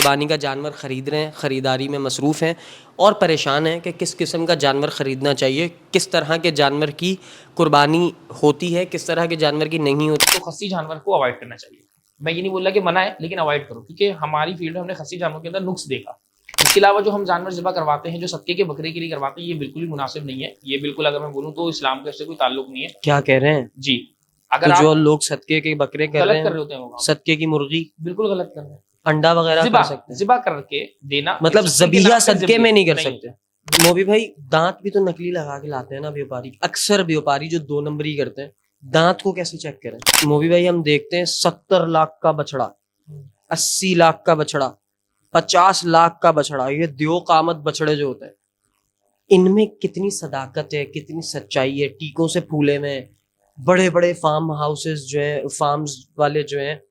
कुर्बानी का जानवर ख़रीद रहे हैं, ख़रीदारी में मसरूफ़ हैं और परेशान हैं कि किस किस्म का जानवर ख़रीदना चाहिए, किस तरह के जानवर की कुर्बानी होती है, किस तरह के जानवर की नहीं होती। तो खस्सी जानवर को अवॉइड करना चाहिए। मैं ये नहीं बोल रहा कि मना है, लेकिन अवॉइड करो, क्योंकि हमारी फील्ड में हमने खस्सी जानवर के अंदर नुक्स देखा। इसके अलावा जो हम जानवर ज़िबा करवाते हैं, जो सदके के बकरे के लिए करवाते हैं, ये बिल्कुल ही मुनासिब नहीं है। ये बिल्कुल, अगर मैं बोलूँ तो इस्लाम का इससे कोई ताल्लुक नहीं है। क्या कह रहे हैं जी, तो अगर जो आप लोग सदके के बकरे कर रहे गलत कर हैं, रहे होते हैं वो सदके की मुर्गी, बिल्कुल गलत कर रहे हैं। अंडा वगैरह कर ज़िबा सकते हैं, ज़िबा करके देना, मतलब एक सदके के ज़बीहा नाम पे सदके में नहीं कर नहीं। सकते। मोबी भाई, दांत भी तो नकली लगा के लाते हैं ना व्यापारी। अक्सर व्यापारी जो 2 नंबरी करते हैं, दांत को कैसे चेक करें। मोबी भाई, हम देखते हैं 70 लाख का बछड़ा, 80 लाख का बछड़ा, 50 लाख का बछड़ा, ये द्यो कामत बछड़े जो होते हैं, इनमें कितनी सदाकत है, कितनी सच्चाई है। टीकों से फूले में बड़े बड़े फार्म हाउसेस जो है, फार्म्स वाले जो हैं,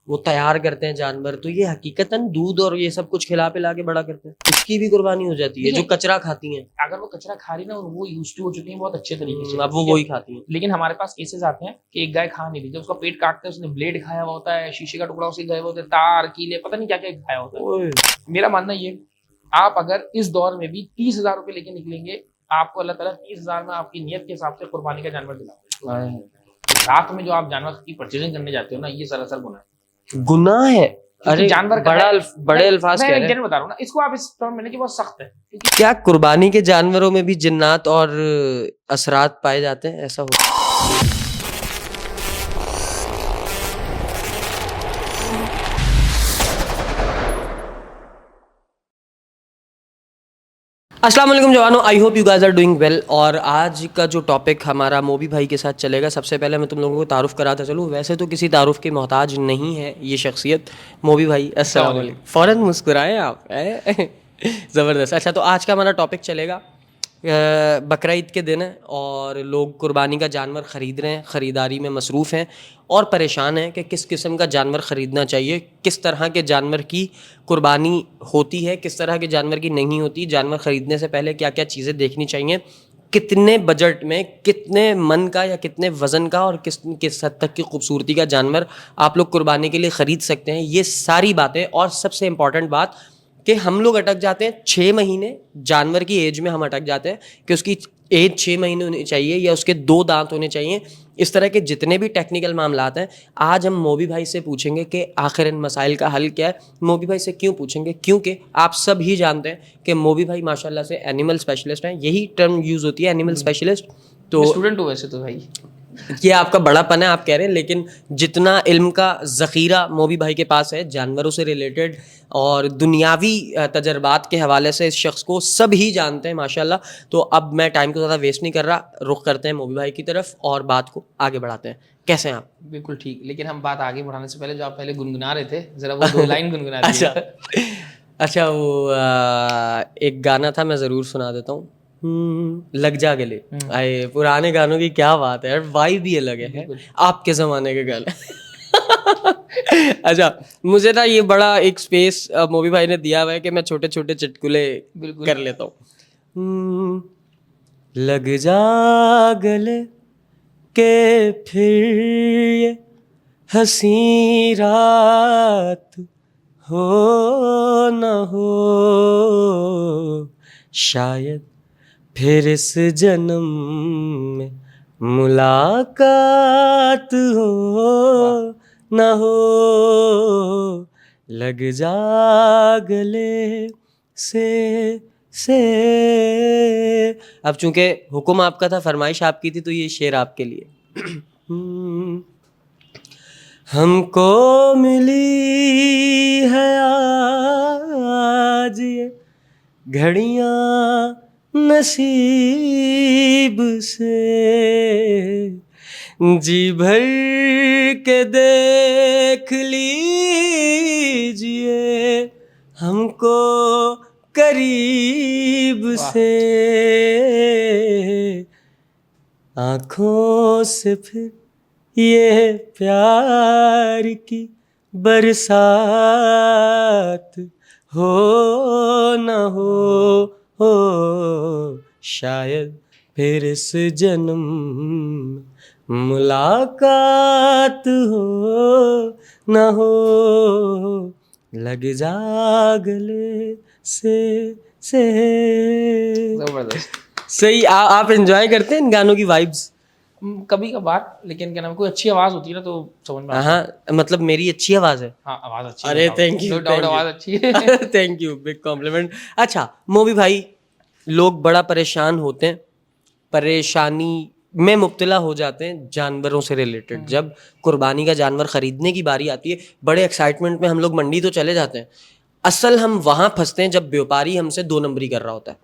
वो तैयार करते हैं जानवर, तो ये हकीकतन दूध और ये सब कुछ खिला पिला के बड़ा करते हैं। इसकी भी कुर्बानी हो जाती है जो कचरा खाती हैं। अगर वो कचरा खा रही ना, और वो यूज टू हो चुकी है बहुत अच्छे तरीके से, अब वो वही खाती हैं। लेकिन हमारे पास केसेस आते हैं कि एक गाय खा नहीं रही थी, उसका पेट काटते हैं, उसने ब्लेड खाया हुआ होता है, शीशे का टुकड़ा उसे गए होते हैं, तार कीले पता नहीं क्या क्या खाया होता है। मेरा मानना ये, आप अगर इस दौर में भी 30,000 रुपए लेके निकलेंगे, आपको अल्लाह ताला 30,000 में आपकी नियत के हिसाब से कुर्बानी का जानवर दिलाता है। रात में जो आप जानवर की परचेजिंग करने जाते हो ना, ये सरासर गुनाह है। गुनाह है। अरे जानवर बड़े अल्फाज कह रहे हैं। बता रहा हूँ ना, इसको आप इस तरह मैंने कि बहुत सख्त है। क्या कुर्बानी के जानवरों में भी जिन्नात और असरात पाए जाते हैं, ऐसा हो? अस्सलाम वालेकुम जवानों, I hope you guys are doing well. और आज का जो टॉपिक हमारा मोबी भाई के साथ चलेगा, सबसे पहले मैं तुम लोगों को तारुफ कराता चलूँ। वैसे तो किसी तारुफ के मोहताज नहीं है ये शख्सियत, मोबी भाई। अस्सलाम वालेकुम। फ़ौरन मुस्कुराए आप। ज़बरदस्त। अच्छा, तो आज का हमारा टॉपिक चलेगा, बकरा ईद के दिन है और लोग कुर्बानी का जानवर ख़रीद रहे हैं, ख़रीदारी में मसरूफ़ हैं और परेशान हैं कि किस किस्म का जानवर ख़रीदना चाहिए, किस तरह के जानवर की कुर्बानी होती है, किस तरह के जानवर की नहीं होती, जानवर ख़रीदने से पहले क्या क्या चीज़ें देखनी चाहिए, कितने बजट में, कितने मन का या कितने वज़न का और किस हद तक की खूबसूरती का जानवर आप लोग कुर्बानी के लिए ख़रीद सकते हैं। ये सारी बातें, और सबसे इम्पॉर्टेंट बात कि हम लोग अटक जाते हैं 6 महीने जानवर की एज में। हम अटक जाते हैं कि उसकी एज 6 महीने होनी चाहिए या उसके 2 दांत होने चाहिए। इस तरह के जितने भी टेक्निकल मामलात हैं, आज हम मोबी भाई से पूछेंगे कि आखिर इन मसाइल का हल क्या है। मोबी भाई से क्यों पूछेंगे? क्योंकि आप सब ही जानते हैं कि मोबी भाई माशाल्लाह से एनिमल स्पेशलिस्ट हैं। यही टर्म यूज़ होती है, एनिमल स्पेशलिस्ट। तो स्टूडेंट हो वैसे तो भाई, ये आपका बड़ापन है, आप कह रहे हैं, लेकिन जितना इल्म का ज़ख़ीरा मोबी भाई के पास है जानवरों से रिलेटेड और दुनियावी तजर्बात के हवाले से, इस शख्स को सब ही जानते हैं माशाल्लाह। तो अब मैं टाइम को ज़्यादा वेस्ट नहीं कर रहा, रुख करते हैं मोबी भाई की तरफ और बात को आगे बढ़ाते हैं। कैसे हैं आप? बिल्कुल ठीक। लेकिन हम बात आगे बढ़ाने से पहले, जो आप पहले गुनगुना रहे थे, ज़रा वो 2 लाइन गुनगुना दीजिए। अच्छा, वो एक गाना था, मैं ज़रूर सुना देता हूँ। लग जा गले। आए, पुराने गानों की क्या बात है यार, वाइब भी अलग है आपके ज़माने के गाने। अच्छा, मुझे ना ये बड़ा एक स्पेस मोबी भाई ने दिया हुआ है कि मैं छोटे छोटे चुटकुले कर लेता हूँ। लग जा गले के फिर ये हंसी रात हो न हो, शायद फिर इस जन्म में मुलाकात हो न हो। लग जा गले से। अब चूंकि हुक्म आपका था, फरमाइश आपकी थी, तो ये शेर आपके लिए। हमको मिली है आज ये घड़ियां नसीब से, जी भर के देख लीजिए हमको करीब से, आँखों से फिर ये प्यार की बरसात हो न हो, शायद फिर इस जन्म मुलाकात हो न हो। लग जा गले से। जबरदस्त। सही। आप एंजॉय करते हैं इन गानों की वाइब्स? कभी कभार, लेकिन क्या नाम, कोई अच्छी आवाज होती है ना तो समझ में आता है। हाँ, मतलब मेरी अच्छी आवाज है। हाँ, आवाज अच्छी है, अरे thank no you, doubt thank आवाज अच्छी है। You. Thank you, big compliment. अच्छा मोबी भाई, लोग बड़ा परेशान होते हैं, परेशानी में मुब्तला हो जाते हैं जानवरों से रिलेटेड। जब कुर्बानी का जानवर खरीदने की बारी आती है, बड़े एक्साइटमेंट में हम लोग मंडी तो चले जाते हैं, असल हम वहां फंसते हैं जब व्यापारी हमसे दो नंबरी कर रहा होता है।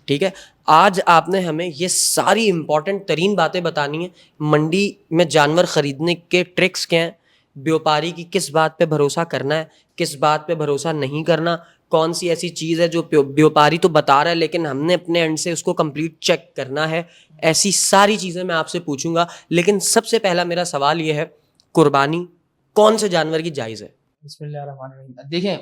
ठीक है, आज आपने हमें ये सारी इंपॉर्टेंट तरीन बातें बतानी है। मंडी में जानवर खरीदने के ट्रिक्स क्या हैं, व्यापारी की किस बात पे भरोसा करना है, किस बात पे भरोसा नहीं करना, कौन सी ऐसी चीज़ है जो व्यापारी तो बता रहा है लेकिन हमने अपने एंड से उसको कंप्लीट चेक करना है। ऐसी सारी चीज़ें मैं आपसे पूछूंगा, लेकिन सबसे पहला मेरा सवाल ये है, कुर्बानी कौन से जानवर की जायज़ है? बिस्मिल्लाहिर्रहमानिर्रहीम। देखिए,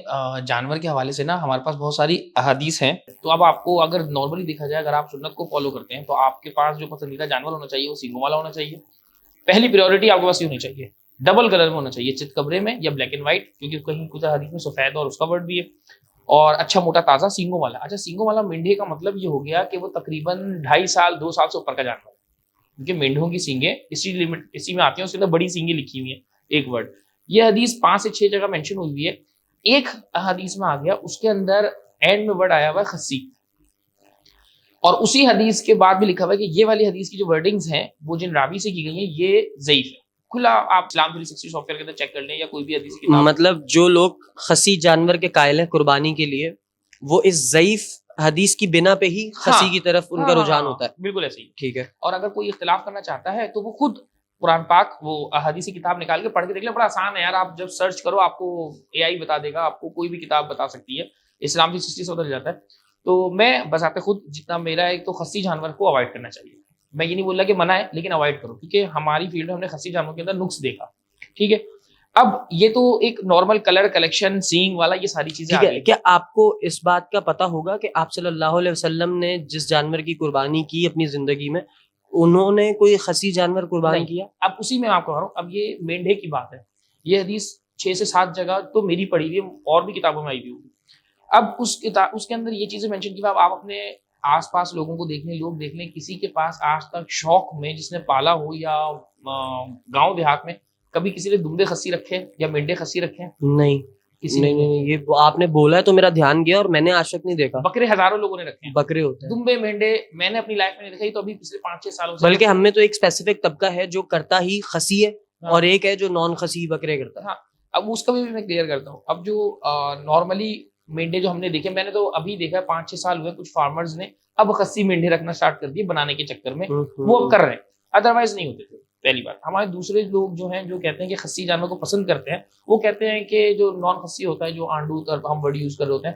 जानवर के हवाले से ना हमारे पास बहुत सारी अहादीस हैं। तो अब आपको अगर नॉर्मली देखा जाए, अगर आप सुन्नत को फॉलो करते हैं तो आपके पास जो पसंदीदा जानवर होना चाहिए वो सींगों वाला होना चाहिए। पहली प्रायोरिटी आपके पास ये होनी चाहिए। डबल कलर में होना चाहिए, चितकबरे में या ब्लैक एंड व्हाइट, क्योंकि कहीं कुछ हदीस में सफेद और उसका वर्ड भी है। और अच्छा मोटा ताजा सींगों वाला। अच्छा, सींगों वाला मेंढे का मतलब ये हो गया कि वो तकरीबन 2.5 साल 2 साल से ऊपर का जानवर है, क्योंकि मेंढों की सींगे इसी लिमिट इसी में आती है, उसके अंदर बड़ी सींगे लिखी हुई है एक वर्ड। ये हदीस 5 से 6 जगह मेंशन हुई हुई है। एक हदीस में आ गया, उसके अंदर एंड में वर्ड आया हुआ है खस्सी, और उसी हदीस के बाद भी लिखा हुआ है कि ये वाली हदीस की जो वर्डिंग्स हैं वो जिन रावी से की गई हैं ये ज़ईफ है। खुला आप इस्लाम 360 सॉफ्टवेयर के अंदर चेक कर लें या कोई भी हदीस की किताब। मतलब जो लोग खसी जानवर के कायल हैं कुर्बानी के लिए, वो इस ज़ईफ हदीस की बिना पे ही हाँ खसी की तरफ उनका रुझान होता है। बिल्कुल ऐसे ही। ठीक है। और अगर कोई इख्तिलाफ करना चाहता है तो वो खुद कुरान पाक वो हदीसी किताब निकाल के पढ़ के देख ले, बड़ा आसान है यार। आप जब सर्च करो आपको एआई बता देगा, आपको कोई भी किताब बता सकती है, इस्लाम की सृष्टि से बदल जाता है। तो मैं बजाते खुद जितना मेरा है, तो खस्सी जानवर को अवॉइड करना चाहिए। मैं ये नहीं बोल रहा कि मना है, लेकिन अवॉइड करो, क्योंकि हमारी फील्ड में हमने खस्सी जानवरों के अंदर नुक्स देखा। ठीक है, अब ये तो एक नॉर्मल कलर कलेक्शन सींग वाला ये सारी चीजें आ ठीक है, गई। क्या आपको इस बात का पता होगा कि आप सल्लल्लाहु अलैहि वसल्लम ने जिस जानवर की कुर्बानी की अपनी जिंदगी में, उन्होंने कोई खसी जानवर कुर्बान नहीं, किया? अब उसी में आपको कह रहा हूँ। अब ये मेंढे की बात है, ये हदीस 6 से 7 जगह तो मेरी पढ़ी हुई है, और भी किताबों में आई हुई होगी। अब उस किताब उसके अंदर ये चीजें मेंशन की, अब आप अपने आसपास लोगों को देख लें, लोग देख लें, किसी के पास आज तक शौक में जिसने पाला हो या गांव देहात में कभी किसी ने दुम्बे खस्सी रखे हैं या मेंढे खस्सी रखे हैं? नहीं, किसी नहीं, ने नहीं, ये आपने बोला है तो मेरा ध्यान गया, और मैंने आज तक नहीं देखा। बकरे हजारों लोगों ने रखे हैं, बकरे होते हैं, दुम्बे मेंढे मैंने अपनी लाइफ में नहीं देखा। ये तो अभी पिछले 5-6 सालों से। बल्कि हम में तो एक स्पेसिफिक तबका है जो करता ही खसी है, हाँ। और एक है जो नॉन खसी बकरे करता है। हाँ, अब उसका भी मैं क्लियर करता हूँ। अब जो नॉर्मली मेंढे जो हमने देखे, मैंने तो अभी देखा है 5-6 साल हुए, कुछ फार्मर्स ने अब खस्सी मेंढे रखना स्टार्ट कर दिए बनाने के चक्कर में, वो अब कर रहे हैं, अदरवाइज नहीं होते थे। पहली बात, हमारे दूसरे लोग जो हैं जो कहते हैं कि खस्सी जानवर को पसंद करते हैं, वो कहते हैं कि जो नॉन खस्सी होता है, जो आंडूत और हम वर्ड यूज कर रहे होते हैं,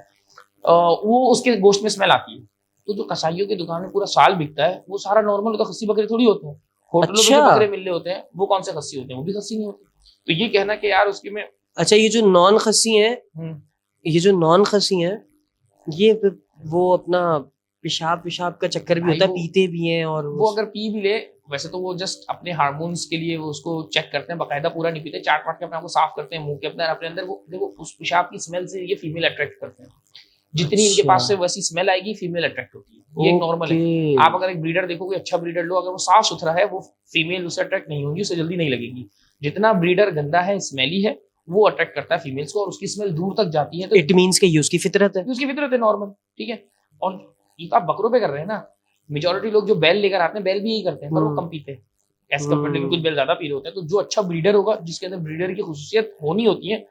वो उसके गोश्त में स्मेल आती है। तो जो कसाइयों की दुकान में पूरा साल बिकता है वो सारा नॉर्मल होता है, खस्सी बकरे थोड़ी होते हैं। होटलों में जो अच्छा। बकरे मिल रहे होते हैं वो कौन से खस्सी होते हैं? वो भी खस्सी नहीं होते। तो ये कहना कि यार उसके में अच्छा, ये जो नॉन खसी हैं, ये जो नॉन खसी हैं, ये वो अपना पेशाब पेशाब का चक्कर भी भाई होता है, वो- पीते भी हैं, और वो अगर पी भी ले, वैसे तो वो जस्ट अपने हार्मोन्स के लिए वो उसको चेक करते हैं, बाकायदा पूरा नहीं पीते, चाट वाट के अपने आप को साफ करते हैं मुंह के अपने अंदर। वो देखो उस पेशाब की स्मेल से ये फीमेल अट्रैक्ट करते हैं, जितनी इनके अच्छा। पास से वैसी स्मेल आएगी फीमेल अट्रैक्ट होती है। ये एक नॉर्मल है। ओके। आप अगर एक ब्रीडर देखो, कोई अच्छा ब्रीडर लो, अगर वो साफ सुथरा है, वो फीमेल उससे अट्रैक्ट नहीं होंगी, उसे जल्दी नहीं लगेगी। जितना ब्रीडर गंदा है, स्मेली है, वो अट्रैक्ट करता है फीमेल्स को, और उसकी स्मेल दूर तक जाती है। तो इट मींस के ये उसकी फितरत है। उसकी फितरत है, नॉर्मल। ठीक है, और ये तो आप बकरों पे कर रहे हैं ना। मेजोरिटी लोग जो बैल लेकर आते हैं, बैल भी यही करते हैं, पर वो कम पीते हैं एज कम्पेयर टू, कुछ बैल ज्यादा पी रहे होते हैं। तो जो अच्छा ब्रीडर होगा, जिसके अंदर ब्रीडर की खुसूसियत होनी होती है,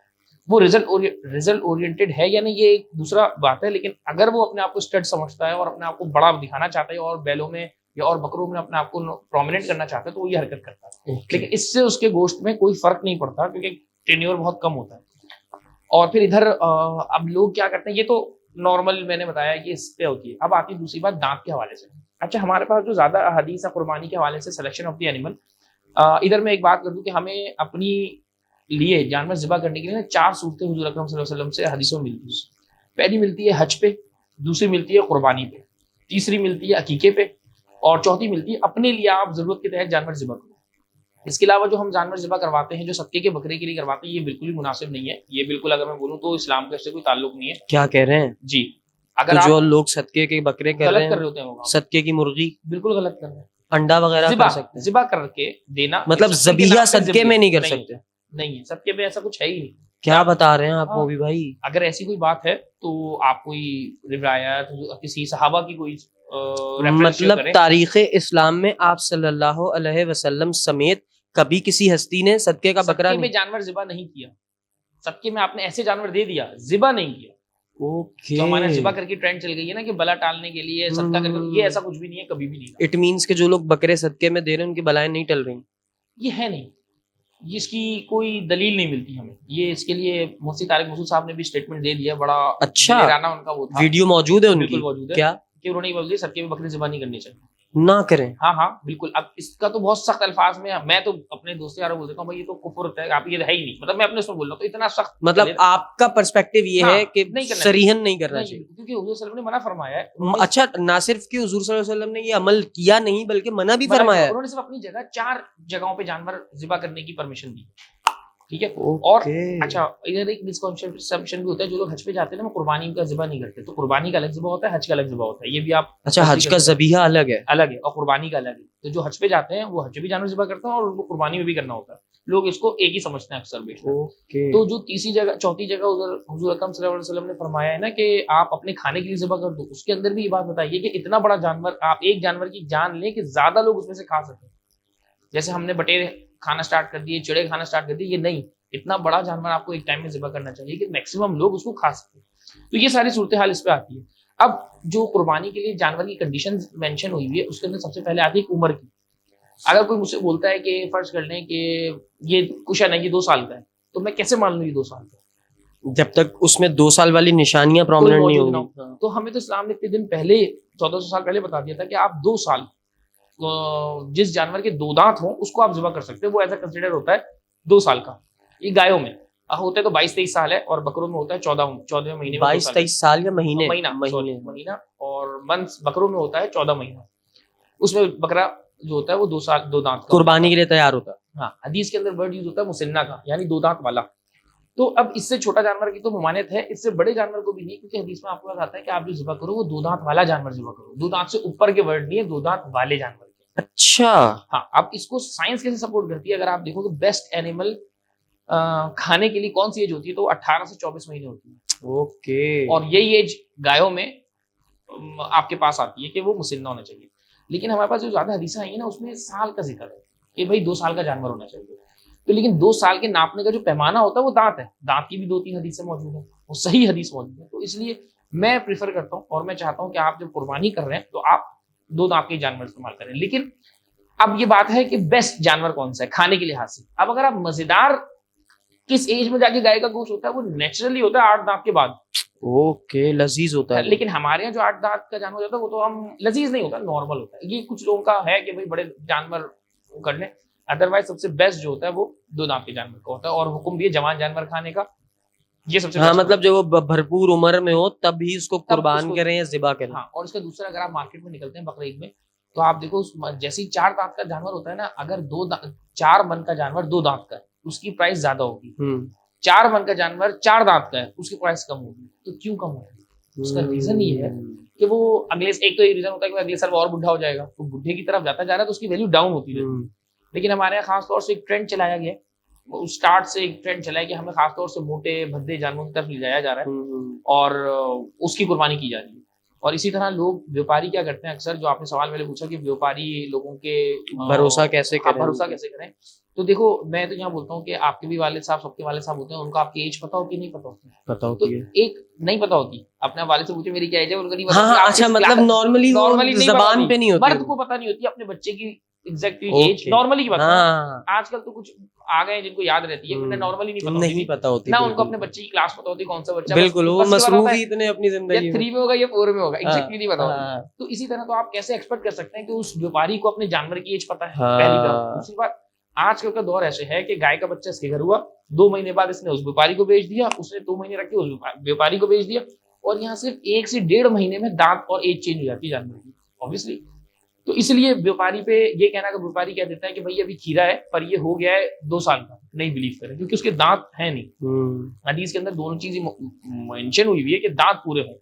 वो रिजल्ट ओरिएंटेड है या नहीं, ये एक दूसरा बात है। लेकिन अगर वो अपने आप को स्टड समझता है और अपने आप को बड़ा दिखाना चाहता है, और बैलों में या और बकरों में अपने आप को प्रोमिनेंट करना चाहता है, तो वो ये हरकत करता है। लेकिन इससे उसके गोश्त में कोई फर्क नहीं पड़ता, क्योंकि टेन्योर बहुत कम होता है। और फिर इधर अब लोग क्या करते हैं, ये तो नॉर्मल मैंने बताया कि इस पे होती है। अब आती है दूसरी बात दांत के हवाले से। अच्छा, हमारे पास जो ज्यादा हदीस है कुर्बानी के हवाले से, सिलेक्शन ऑफ द एनिमल, इधर मैं एक बात कर दूं कि हमें अपनी लिए जानवर ज़िबा करने के लिए ना 4 सूरतें हुजूर अकरम सल्लल्लाहु अलैहि वसल्लम से हदीसों में मिलती है। पहली मिलती है हज पे, दूसरी मिलती है कुर्बानी पे, तीसरी मिलती है अकीके पे, और चौथी मिलती है अपने लिए आप जरूरत के तहत जानवर ज़िबा करो। इसके अलावा जो हम जानवर ज़िबा करवाते हैं, जो सदके के बकरे के लिए करवाते हैं, ये बिल्कुल भी मुनासिब नहीं है। ये बिल्कुल, अगर मैं बोलूँ तो इस्लाम का इससे कोई ताल्लुक नहीं है। क्या कह रहे हैं? जी, तो अगर जो आप लोग सदके के बकरे कर गलत रहे कर रहे हैं, होते हैं वो काम, सदके की मुर्गी, बिल्कुल गलत कर रहे हैं। अंडा वगैरह ज़िबा कर सकते हैं, ज़िबा करके देना, मतलब एक सदके के ज़बीहा नाम पे सदके में नहीं कर नहीं सकते। है, नहीं है, सदके में ऐसा कुछ है ही नहीं। क्या बता रहे हैं आप हाँ, मोबी भाई? अगर ऐसी कोई बात है तो आप कोई रिवायत किसी सहाबा की कोई रेफरेंस शेयर मतलब करें। तारीख़ इस्लाम में आप सल्लल्लाहु अलैहि वसल्लम समेत कभी किसी हस्ती ने सदके का बकरा सदके में नहीं? जानवर ज़िबा नहीं किया, सदके में आपने ऐसे जानवर दे दिया, ज़िबा नहीं किया। ओके, जो हमारे ज़िबा करके ट्रेंड चल गई है ना कि बला टालने के लिए सदका करके, ये ऐसा कुछ भी नहीं है, कभी भी नहीं था। इट मीन्स के जो लोग बकरे सदके में दे रहे हैं उनकी बलाएं नहीं टल रही। ये है नहीं, ये इसकी कोई दलील नहीं मिलती हमें। ये इसके लिए मुफ्ती तारिक मसूद साहब ने भी स्टेटमेंट दे दिया, बड़ा अच्छा, दिलेराना उनका वो था। वीडियो मौजूद है उनकी? बिल्कुल मौजूद है, क्या कि उन्होंने ये बोल दिया सदके में बकरे ज़िबा नहीं करनी चाहिए। ना करें? हाँ हाँ बिल्कुल। अब इसका तो बहुत सख्त अल्फाज में मैं तो अपने दोस्त यारों को बोल देता हूँ, भाई ये तो कुफ्र है, आप ये है ही नहीं, मतलब मैं अपने उसमें बोल रहा हूँ, तो इतना सख्त मतलब आपका पर्सपेक्टिव ये हाँ, है कि नहीं करना सरीहन नहीं करना नहीं, चाहिए। क्योंकि हुजूर सल्लल्लाहु अलैहि वसल्लम ने मना फरमाया है। उन्होंने अच्छा, ना सिर्फ कि हुजूर सल्लल्लाहु अलैहि वसल्लम ने ये अमल किया नहीं बल्कि मना भी मना फरमाया किया, है। उन्होंने सिर्फ अपनी जगह 4 जगहों पे जानवर ज़िबा करने की परमिशन दी, ठीक है। और अच्छा, इधर एक मिसकंसेप्शन भी होता है, जो लोग हज पे जाते हैं ना वो कुर्बानी का ज़िबा नहीं करते, तो कुर्बानी का अलग ज़िबा होता है, हज का अलग ज़िबा होता है, ये भी आप अच्छा, हज का ज़बीहा अलग है? अलग है, और कुर्बानी का अलग है। तो जो हज पे जाते हैं वो हज पे भी जानवर ज़िबा करते हैं और उनको कुर्बानी में भी करना होता है। लोग इसको एक ही समझते हैं अक्सर बेशक। ओके, तो जो तीसरी जगह, चौथी जगह उधर हुजूर अकरम सल्लल्लाहु अलैहि वसल्लम ने फरमाया है ना कि आप अपने खाने के लिए ज़िबा कर दो, उसके अंदर भी ये बात बताइए कि इतना बड़ा जानवर, आप एक जानवर की जान लें कि ज्यादा लोग उसमें से खा सकें। जैसे हमने बटेर खाना स्टार्ट कर दिए, चिड़े खाना स्टार्ट कर दिए, ये नहीं, इतना बड़ा जानवर आपको एक टाइम में ज़िबा करना चाहिए कि मैक्सिमम लोग उसको खा सकें। तो ये सारी सूरत हाल इस पे आती है। अब जो कुर्बानी के लिए जानवर की कंडीशन मेंशन हुई हुई है, उसके अंदर सबसे पहले आती है उम्र की। अगर कोई मुझसे बोलता है कि फर्ज कर लें कि ये कुशन है, ये 2 साल का है, तो मैं कैसे मान लूँ ये 2 साल का है? जब तक उसमें 2 साल वाली निशानियां कोई प्रोमिनेंट नहीं मौजूद ना होंगी। हो। तो हमें तो इस्लाम ने इतने दिन पहले, 1400 साल पहले बता दिया था कि आप 2 साल जिस जानवर के 2 दांत हों उसको आप ज़िबा कर सकते हो, वो ऐसा कंसिडर होता है 2 साल का। ये गायों में होते तो 22-23 साल है, और बकरों में होता है 14वें महीने में 22-23 साल या महीने? महीना, और मंथ बकरों में होता है 14 महीना। उसमें बकरा जो होता है वो 2 साल 2 दांत का कुर्बानी के लिए तैयार होता है। हाँ, हदीस के अंदर वर्ड यूज होता है मुसिन्ना का, यानी 2 दांत वाला। तो अब इससे छोटा जानवर की तो ममानियत है, इससे बड़े जानवर को भी नहीं, क्योंकि हदीस में आपको आता है कि आप जो ज़िबा करो वो 2 दांत वाला जानवर ज़िबा करो। 2 दांत से ऊपर के वर्ड नहीं है, 2 दांत वाले जानवर के। अच्छा, हाँ, अब इसको साइंस कैसे सपोर्ट करती है? अगर आप देखो तो बेस्ट एनिमल खाने के लिए कौन सी एज होती है, तो 18 से 24 महीने होती है। ओके, और यही एज गायों में आपके पास आती है कि वो मुसिन्ना होना चाहिए। लेकिन हमारे पास जो ज्यादा हदीसें आई है ना, उसमें साल का जिक्र है कि भाई 2 साल का जानवर होना चाहिए। तो लेकिन 2 साल के नापने का जो पैमाना होता है वो दांत है, दांत की भी 2-3 हदीसें मौजूद है, वो सही हदीस मौजूद है। तो इसलिए मैं प्रीफर करता हूँ और मैं चाहता हूँ कि आप जब कुर्बानी कर रहे हैं तो आप 2 दांत के जानवर इस्तेमाल करें। लेकिन अब ये बात है कि बेस्ट जानवर कौन सा है खाने के लिहाज से। अब अगर आप मजेदार, किस एज में जाके गाय का गोश्त होता है, वो नेचुरली होता है 8 दांत के बाद। ओके, लजीज होता है। लेकिन हमारे यहाँ जो 8 दांत का जानवर होता है वो तो हम लजीज नहीं होता, नॉर्मल होता है। ये कुछ लोगों का है कि भाई बड़े जानवर कर लें, अदरवाइज सबसे बेस्ट जो होता है वो 2 दांत के जानवर का होता है, और हुक्म भी है जवान जानवर खाने का। ये सबसे हाँ, best मतलब जब वो भरपूर उम्र में हो तब ही उसको कुर्बान उसको- करें या ज़िबा करें। हाँ, और इसका दूसरा, अगर आप मार्केट में निकलते हैं बकरीद में, तो आप देखो जैसे ही 4 दांत का जानवर होता है ना, अगर 4 मन का जानवर 2 दांत का है, उसकी प्राइस ज्यादा होगी। 4 मन का जानवर 4 दांत का है, उसकी प्राइस कम होगी। तो क्यों कम होगी? उसका रीजन ये है कि वो अगले, एक तो ये रीजन होता है कि अगले साल वो और बुढ़ा हो जाएगा, तो बुढ़े की तरफ जाता जा रहा है, तो उसकी वैल्यू डाउन होती रहती है। लेकिन हमारे यहाँ खासतौर से एक ट्रेंड चलाया गया, स्टार्ट से एक ट्रेंड चला है कि हमें खासतौर से मोटे भद्दे जानवरों की तरफ ले जाया जा रहा है और उसकी कुर्बानी की जा रही है। और इसी तरह लोग, व्यापारी क्या करते हैं अक्सर, जो आपने सवाल मैंने पूछा कि व्यापारी लोगों के भरोसा कैसे करें? भरोसा कैसे करें? तो देखो, मैं तो यहाँ बोलता हूँ कि आपके भी वालिद साहब, सबके वालिद साहब होते हैं, उनको आपकी एज पता होती नहीं पता होती? पता तो होती है। एक नहीं पता होती, अपने वालिद से पूछे मेरी क्या एज है, उनको नहीं पता हाँ, होती। हाँ, आप अच्छा, किस मतलब क्लास- नॉर्मली नॉर्मली नहीं जबान पता पे नहीं होती। मर्द को पता नहीं होती अपने बच्चे की एग्जैक्ट एज, ओके। नॉर्मली की बात है। हाँ, आजकल तो कुछ आ गए हैं जिनको याद रहती है, उन्हें नॉर्मली नहीं पता नहीं होती पता होती ना, बिल्कुल। उनको अपने बच्चे की क्लास पता होती, कौन सा बच्चा बिल्कुल, वो बस ये पता मसरूफ होता ही है, इतने अपनी या जिंदगी में। 3 में होगा या 4 में होगा, हाँ, एग्जैक्टली नहीं पता होती। हाँ, तो इसी तरह तो आप कैसे एक्सपेक्ट कर सकते हैं कि उस व्यापारी को अपने जानवर की एज पता है? हाँ। पहली बात। दूसरी बात, आजकल का दौर ऐसे है कि गाय का बच्चा इसके घर हुआ, 2 महीने बाद इसने उस व्यापारी को बेच दिया, उसने 2 महीने रख के उस व्यापारी को बेच दिया, और यहाँ सिर्फ 1 से 1.5 महीने में दांत और एज चेंज हो जाती है जानवर की। ऑब्वियसली तो इसलिए व्यापारी पे ये कहना कि व्यापारी कह देता है कि भाई अभी खीरा है पर ये हो गया है 2 साल का, नहीं बिलीव करें, क्योंकि उसके दांत है नहीं। हदीस के अंदर दोनों चीजें मेंशन हुई है कि दांत पूरे हों।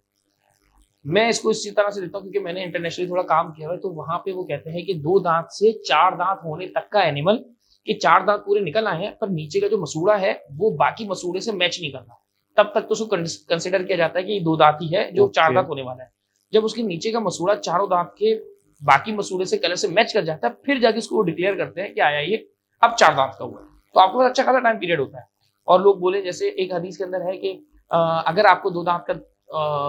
मैं इसको इसी तरह से देता हूँ क्योंकि मैंने इंटरनेशनली थोड़ा काम किया है, तो वहां पे वो कहते हैं कि 2 दांत से 4 दांत होने तक का एनिमल, कि 4 दांत पूरे निकल आए हैं पर नीचे का जो मसूड़ा है वो बाकी मसूड़े से मैच नहीं कर रहा, तब तक तो उसको कंसिडर किया जाता है कि ये 2 दांत ही है जो 4 दांत होने वाला है। जब उसके नीचे का मसूड़ा चारों दांत के बाकी मसूड़े से कलर से मैच कर जाता है, फिर जाके उसको डिक्लेयर करते हैं कि आया ये अब 4 दांत का हुआ है। तो आपके पास अच्छा खासा टाइम पीरियड होता है। और लोग बोले, जैसे एक हदीस के अंदर है कि अगर आपको 2 दांत का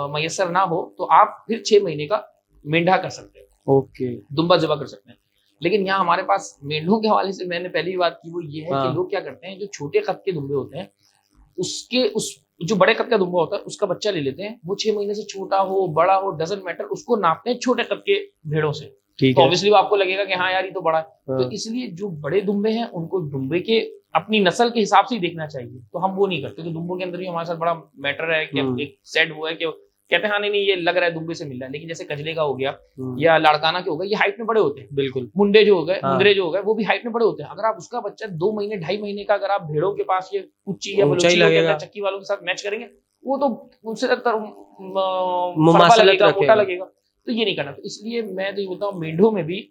मयसर ना हो तो आप फिर 6 महीने का मेंढा कर सकते हैं, ओके, दुम्बा जबा कर सकते हैं। लेकिन यहाँ हमारे पास मेंढों के हवाले से मैंने पहली बात की वो ये है कि लोग क्या करते हैं, जो छोटे कद के दुम्बे होते हैं उसके उस जो बड़े कद का दुम्बा होता है उसका बच्चा ले लेते हैं, वो 6 महीने से छोटा हो बड़ा हो डजंट मैटर, उसको नापते हैं छोटे कद के भेड़ों से। तो ऑब्वियसली वो आपको लगेगा कि हाँ यार ये तो बड़ा है। तो इसलिए जो बड़े दुम्बे हैं उनको दुम्बे के अपनी नस्ल के हिसाब से ही देखना चाहिए, तो हम वो नहीं करते। तो दुम्बों के अंदर भी हमारे साथ बड़ा मैटर है कि एक सेट हुआ है कि कहते हैं हाँ नहीं ये लग रहा है दुम्बे से मिल रहा है, लेकिन जैसे कजले का हो गया या लाड़काना के हो गए, ये हाइट में बड़े होते हैं। बिल्कुल। मुंडे जो हो गए, मुंदरे जो हो गए, वो भी हाइट में बड़े होते हैं। अगर आप उसका बच्चा 2 महीने 2.5 महीने का अगर आप भेड़ों के पास ये कुच्ची या बलूची या चक्की वालों के साथ मैच करेंगे, वो तो उनसे लगेगा, मोटा लगेगा, तो ये नहीं करना। तो इसलिए मैं तो ये बोलता हूँ मेंढों में भी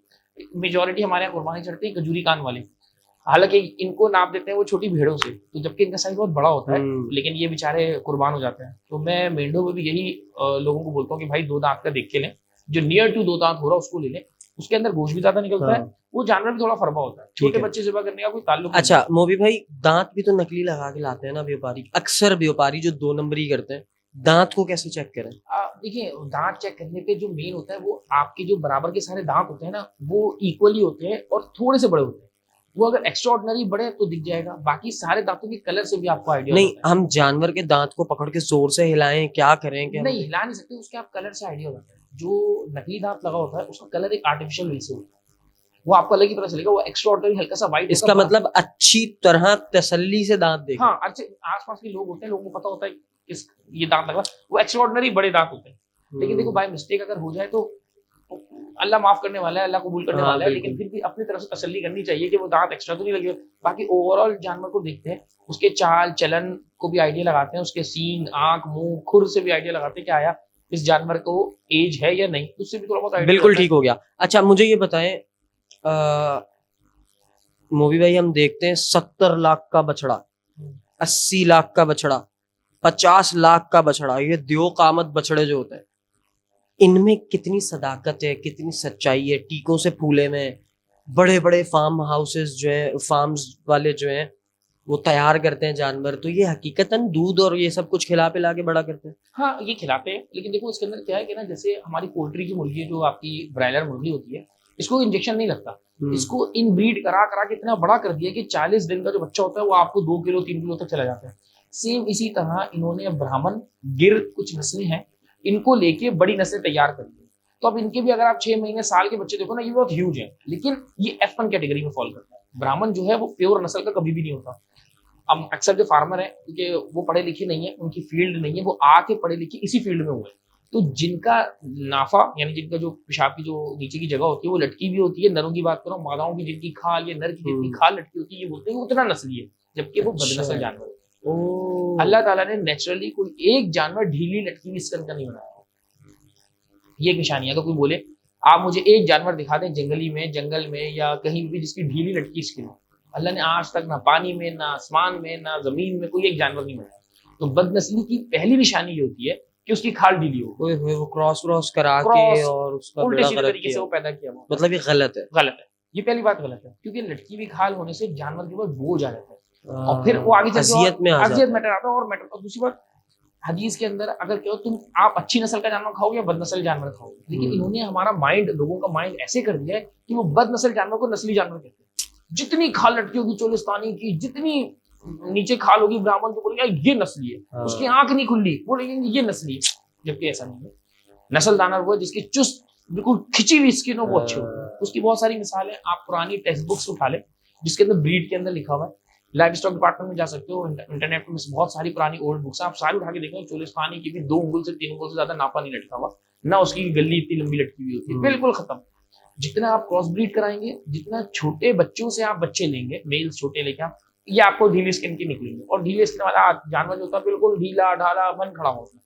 मेजोरिटी हमारे यहाँ कुर्बानी चढ़ती है खजूरी कान वाले, हालांकि इनको नाप देते हैं वो छोटी भेड़ों से, तो जबकि इनका साइज बहुत बड़ा होता है, लेकिन ये बेचारे कुर्बान हो जाते हैं। तो मैं मेंढों में भी यही लोगों को बोलता हूँ कि भाई 2 दांत का देख के लें, जो नियर टू 2 दांत हो रहा है उसको ले लें, उसके अंदर गोश्त भी ज्यादा निकलता है, वो जानवर भी थोड़ा फरबा होता है, छोटे बच्चे सेवा करने का कोई ताल्लुक। अच्छा मोबी भाई, दांत भी तो नकली लगा के लाते हैं ना व्यापारी, अक्सर व्यापारी जो 2 नंबरी करते हैं, दांत को कैसे चेक करें? देखिए दांत चेक करने पे जो मेन होता है वो आपके जो बराबर के सारे दांत होते हैं ना वो इक्वली होते हैं और थोड़े से बड़े होते हैं। वो अगर एक्स्ट्राऑर्डिनरी बड़े तो दिख जाएगा, बाकी सारे दांतों के कलर से भी आपको आइडिया नहीं, हम जानवर के दांत को पकड़ के जोर से हिलाएं, क्या करें? क्या नहीं हिला नहीं सकते, उसके आप कलर से आइडिया होता है। जो नकली दांत लगा होता है उसका कलर एक आर्टिफिशियल वे से होता है, वो आपको अलग ही पता चलेगा, वो एक्स्ट्राऑर्डिनरी हल्का सा व्हाइट। इसका मतलब अच्छी तरह तसल्ली से दांत देखें। हाँ, अच्छे आसपास के लोग होते हैं, लोगों को पता होता है इस ये दांत लगा, वो एक्स्ट्राऑर्डिनरी बड़े दांत होते हैं। लेकिन देखो बाय मिस्टेक अगर हो जाए तो अल्लाह माफ करने वाला है, अल्लाह कबूल करने वाला है, लेकिन फिर भी अपनी तरफ से तसल्ली करनी चाहिए कि वो दांत एक्स्ट्रा तो नहीं लगे। बाकी ओवरऑल जानवर को देखते हैं, उसके चाल चलन को भी आइडिया लगाते हैं, उसके सींग आंख मुंह खुर से भी आइडिया लगाते हैं कि आया इस जानवर को एज है या नहीं, उससे भी थोड़ा बहुत आइडिया। बिल्कुल ठीक हो गया। अच्छा मुझे ये बताएं मोबी भाई, हम देखते हैं 70 लाख का बछड़ा, 80 लाख का बछड़ा, 50 लाख का बछड़ा, ये द्यो कामत बछड़े जो होते हैं, इनमें कितनी सदाकत है, कितनी सच्चाई है? टीकों से फूले में बड़े बड़े फार्म हाउसेस जो है, फार्म्स वाले जो हैं वो तैयार करते हैं जानवर, तो ये हकीकतन दूध और ये सब कुछ खिला पिला के बड़ा करते हैं। हाँ ये खिलाते हैं, लेकिन देखो इसके अंदर क्या है कि ना, जैसे हमारी पोल्ट्री की मुर्गी जो आपकी ब्रायलर मुर्गी होती है, इसको इंजेक्शन नहीं लगता, इसको इन ब्रीड करा करा के इतना बड़ा कर दिया कि 40 दिन का जो बच्चा होता है वो आपको 2 किलो 3 किलो तक चला जाता है। सेम इसी तरह इन्होंने ब्राह्मण गिर कुछ नस्लें हैं, इनको लेके बड़ी नस्लें तैयार कर दी। तो अब इनके भी अगर आप 6 महीने साल के बच्चे देखो ना, ये बहुत ह्यूज है, लेकिन ये F1 कैटेगरी में फॉल करता है। ब्राह्मण जो है वो प्योर नस्ल का कभी भी नहीं होता। अब अक्सर जो फार्मर है, क्योंकि वो पढ़े लिखे नहीं है, उनकी फील्ड नहीं है, वो आके पढ़े लिखे इसी फील्ड में हुए, तो जिनका नाफा यानी जिनका जो पेशाब की जो नीचे की जगह होती है वो लटकी भी होती है, नरों की बात करो, मादाओं की जिनकी खाल या नर की जितनी खाल लटकी होती है, ये बोलते हैं उतना नस्ली है, जबकि वो बदनस्ल जानवर है। अल्लाह ताला ने नेचुरली कोई एक जानवर ढीली लटकी हुई स्किन का नहीं बनाया। ये एक निशानी है। तो कोई बोले आप मुझे एक जानवर दिखा दें जंगल में या कहीं भी जिसकी ढीली लटकी स्किन हो, अल्लाह ने आज तक ना पानी में ना आसमान में ना जमीन में कोई एक जानवर नहीं बनाया। तो बदनस्ली की पहली निशानी ये होती है कि उसकी खाल ढीली हो, वो क्रॉस करा के और उसका उल्टे सीधे तरीके से वो पैदा किया हुआ, मतलब ये गलत है। गलत है, ये पहली बात गलत है, क्योंकि लटकी हुई खाल होने से जानवर के ऊपर बोझ आ जाता है और फिर वो आगे अजियत मैटर आता है और मैटर। और दूसरी बात हदीस के अंदर अगर कहो तुम आप अच्छी नस्ल का जानवर खाओगे या बदनस्ल जानवर खाओगे, लेकिन इन्होंने हमारा माइंड, लोगों का माइंड ऐसे कर दिया है कि वो बदनस्ल जानवर को नस्ली जानवर कहते हैं। जितनी खाल लटकी होगी चोलिस्तानी की, जितनी नीचे खाल होगी ब्राह्मण तो बोलेंगे ये नस्ली है, उसकी आंख नहीं खुली बोलेंगे ये नस्ली है, जबकि ऐसा नहीं है। नस्ल दाना वो जिसकी चुस्त बिल्कुल खिंची हुई स्किन हो वो अच्छी होगी। उसकी बहुत सारी मिसालें आप पुरानी टेक्स्ट बुक्स उठा ले जिसके अंदर ब्रीड के अंदर लिखा हुआ है, लाइफ स्टॉक डिपार्टमेंट में जा सकते हो, इंटरनेट में बहुत सारी पुरानी ओल्ड बुक्स आप सारी उठा के देखेंगे, चोलिस्तानी की भी 2 उंगल से 3 उंगल से ज्यादा नापा नहीं लटका हुआ, ना उसकी गली इतनी लंबी लटकी हुई होती है, बिल्कुल खत्म। जितना आप क्रॉस ब्रीड कराएंगे, जितना छोटे बच्चों से आप बच्चे लेंगे, मेल्स छोटे लेके आप, ये आपको ढीली स्किन के निकलेंगे। और ढीले स्किन वाला जानवर जो होता है बिल्कुल ढीला ढाला मन खड़ा होता है।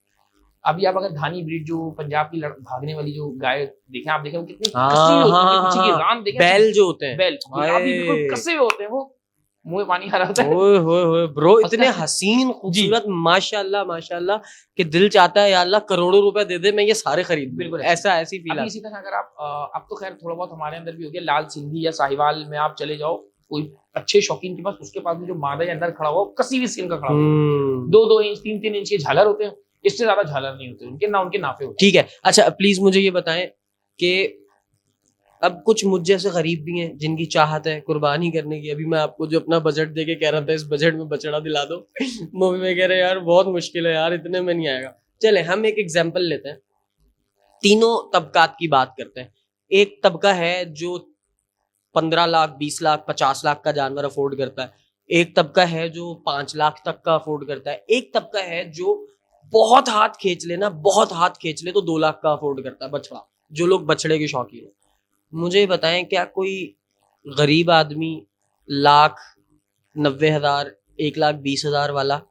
अभी आप अगर धानी ब्रीड जो पंजाब की भागने वाली जो गाय देखें, आप देखें वो कितनी कसी हुई होती है, पीछे की रान देखें, बैल जो होते हैं, बैल अभी बिल्कुल कसे हुए होते हैं, वो मुंह में पानी आ रहा होता है। ओए होए होए ब्रो, इतने पता है? हसीन खूबसूरत, माशाल्लाह माशाल्लाह, कि दिल चाहता है या अल्लाह करोड़ों रुपए दे दे मैं ये सारे खरीद लूं। बिल्कुल ऐसा ऐसी फील अभी आती इसी तरह अगर आप अब तो खैर थोड़ा बहुत हमारे अंदर भी हो गया, लाल सिंधी या साहिवाल में आप चले जाओ, कोई अच्छे शौकीन के पास, उसके पास भी जो मादा या अंदर खड़ा हुआ कसी हुई स्किन का खड़ा हुआ, 2-2 इंच 3-3 इंच के झालर होते हैं, इससे ज्यादा झालर नहीं होते उनके, ना उनके नाफे होते। ठीक है। अच्छा प्लीज मुझे ये बताएं कि अब कुछ मुझ जैसे गरीब भी हैं जिनकी चाहत है कुर्बानी करने की। अभी मैं आपको जो अपना बजट दे के कह रहा था इस बजट में बछड़ा दिला दो, मूवी में कह रहे यार बहुत मुश्किल है यार, इतने में नहीं आएगा। चले हम एक एग्जाम्पल लेते हैं, तीनों तबकात की बात करते हैं। एक तबका है जो 15 लाख 20 लाख 50 लाख का जानवर अफोर्ड करता है, एक तबका है जो 5 लाख तक का अफोर्ड करता है, एक तबका है जो बहुत हाथ खींच लेना, बहुत हाथ खींच ले तो 2 लाख का अफोर्ड करता है बछड़ा, जो लोग बछड़े के शौकीन है। मुझे बताएं क्या कोई गरीब आदमी 1,90,000 1,20,000 वाला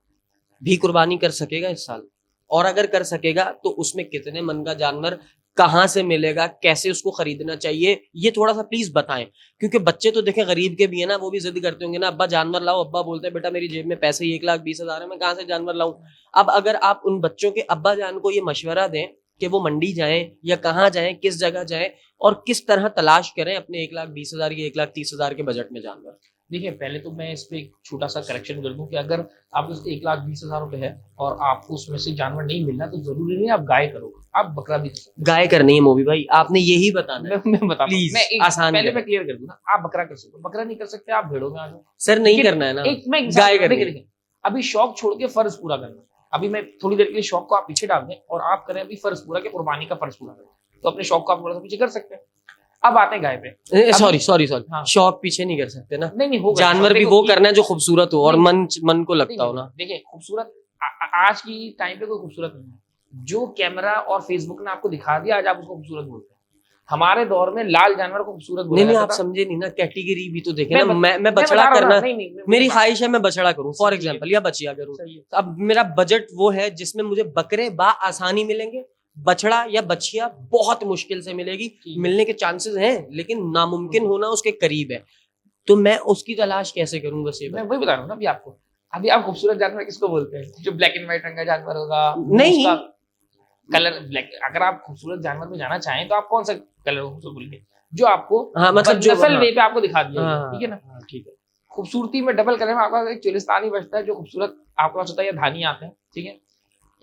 भी कुर्बानी कर सकेगा इस साल? और अगर कर सकेगा तो उसमें कितने मन का जानवर कहाँ से मिलेगा, कैसे उसको खरीदना चाहिए, ये थोड़ा सा प्लीज बताएं। क्योंकि बच्चे तो देखें गरीब के भी है ना, वो भी जिद करते होंगे ना, अब्बा जानवर लाओ, अब्बा बोलते हैं बेटा मेरी जेब में पैसे ही 1,20,000 है, मैं कहाँ से जानवर लाऊं। अब अगर आप उन बच्चों के अब्बा जान को ये मशवरा दें कि वो मंडी जाएं या कहाँ जाएं, किस जगह जाएं और किस तरह तलाश करें अपने 1,20,000 या 1,30,000 के बजट में जानवर। देखिए पहले तो मैं इस पे एक छोटा सा करेक्शन कर दूं कि अगर आपके पास 1,20,000 रुपए है और आपको उसमें से जानवर नहीं मिलना, तो जरूरी नहीं आप गाय करो, आप बकरा भी कर सकते गाय करनी है मोबी भाई, आपने यही बताना है। हो। मैं बताता हूं, प्लीज मैं एक आसान पहले करें। मैं क्लियर कर दूं ना, आप बकरा कर सकते हो, बकरा नहीं कर सकते आप भेड़ों में आ जाओ। सर नहीं लेकिन करना है ना, एक मैं गाय करनी देखिए है। देखिए, अभी शौक छोड़ के फर्ज पूरा करना। अभी मैं थोड़ी देर के लिए शौक को आप पीछे डाल दें और आप करें अभी फर्ज पूरा के कुर्बानी का फर्ज पूरा करें, तो अपने शौक को आप थोड़ा सा पीछे कर सकते हैं। अब आते हैं गाय पे। सॉरी सॉरी सॉरी, हाँ। शौक पीछे नहीं कर सकते ना, नहीं होगा जानवर भी वो करना है जो खूबसूरत हो और मन को लगता हो ना। देखिए खूबसूरत आज की टाइम पे कोई खूबसूरत नहीं है, जो कैमरा और फेसबुक ने आपको दिखा दिया आज आप उसको खूबसूरत बोलते हैं। हमारे दौर में लाल जानवर को खूबसूरत बोला नहीं जाता आप था। समझे नहीं ना, कैटेगरी भी तो देखे मैं ना। बत- मैं मैं बता बछड़ा रहा हूं करना, ना, नहीं मेरी ख्वाहिश है मैं बछड़ा करूं फॉर सही है। एग्जांपल, या बछिया करूं। सही है। अब मेरा बजट वो है जिसमें मुझे बकरे बा आसानी मिलेंगे, बछड़ा या बछिया बहुत मुश्किल से मिलेगी, मिलने के चांसेस हैं लेकिन नामुमकिन होना उसके करीब है। तो मैं उसकी तलाश कैसे करूं? बस ये मैं वही बता रहा हूँ ना अभी आपको। अभी आप खूबसूरत जानवर किसको बोलते हैं? जो ब्लैक एंड व्हाइट रंग का जानवर होगा, नहीं। उसका कलर ब्लैक। अगर आप खूबसूरत जानवर में जाना चाहें तो आप कौन सा कलर खूबसूरत बोलेंगे? जो आपको हाँ मतलब जो नस्ल हाँ, वे पे आपको दिखा दिया गया, हाँ, ठीक है ना? हाँ, ठीक है। खूबसूरती में डबल कलर में आपका एक चोलिस्तानी बचता है जो खूबसूरत आपके पास होता है, या धानी आते हैं, ठीक है?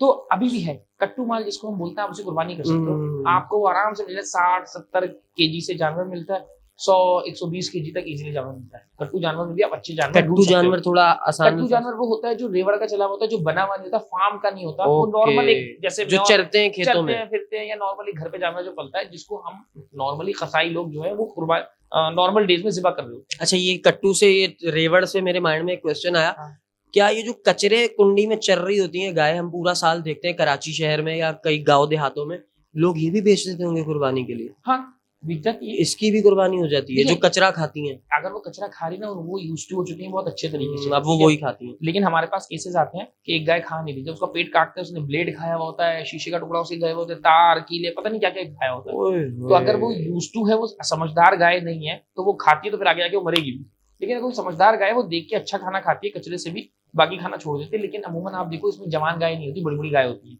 तो अभी भी है कट्टू माल जिसको हम बोलते हैं, आप उसे कुर्बानी कर सकते हो। आपको वो आराम से मिले 60-70 केजी से जानवर मिलता है, 100-120 केजी तक इजीली जानवर मिलता है। कट्टू जानवर में भी आप अच्छे जानवर ढूंढ कट्टू सकते हो। जानवर थोड़ा आसान कट्टू जानवर वो होता है जो रेवड़ का चला हुआ होता है, जो बना हुआ नहीं होता, फार्म का नहीं होता, वो नॉर्मल एक जैसे जो चरते हैं खेतों चलते में, हैं फिरते हैं, या नॉर्मली घर पे जानवर जो पलता है, जिसको हम नॉर्मली कसाई लोग जो है वो कुर्बान नॉर्मल डेज में ज़िबा कर रहे होते हैं। अच्छा ये कट्टू से, ये रेवड़ से मेरे माइंड में एक क्वेश्चन आया। हाँ। क्या ये जो कचरे कुंडी में चर रही होती हैं गाय, हम पूरा साल देखते हैं कराची शहर में या कई गांव देहातों में, लोग ये भी बेच देते होंगे कुर्बानी के लिए? हाँ बिक जाती है। इसकी भी कुर्बानी हो जाती है जो देखिए, कचरा खाती हैं? अगर वो कचरा खा रही ना और वो यूज टू हो चुकी है बहुत अच्छे तरीके से, अब वो ठीक है? वही खाती हैं। लेकिन हमारे पास केसेस आते हैं कि एक गाय खा नहीं रही, जब उसका पेट काटते हैं उसने ब्लेड खाया हुआ होता है, शीशे का टुकड़ा उसे गए होते हैं, तार कीले पता नहीं क्या क्या खाया होता है। तो अगर वो यूज टू है, वो समझदार गाय नहीं है, तो वो खाती है तो फिर आगे आके वो मरेगी भी। लेकिन अगर कोई समझदार गाय है, वो देख के अच्छा खाना खाती है, कचरे से भी बाकी खाना छोड़ देती है। लेकिन अमूमन आप देखो इसमें जवान गाय नहीं होती, बड़ी बड़ी गाय होती है।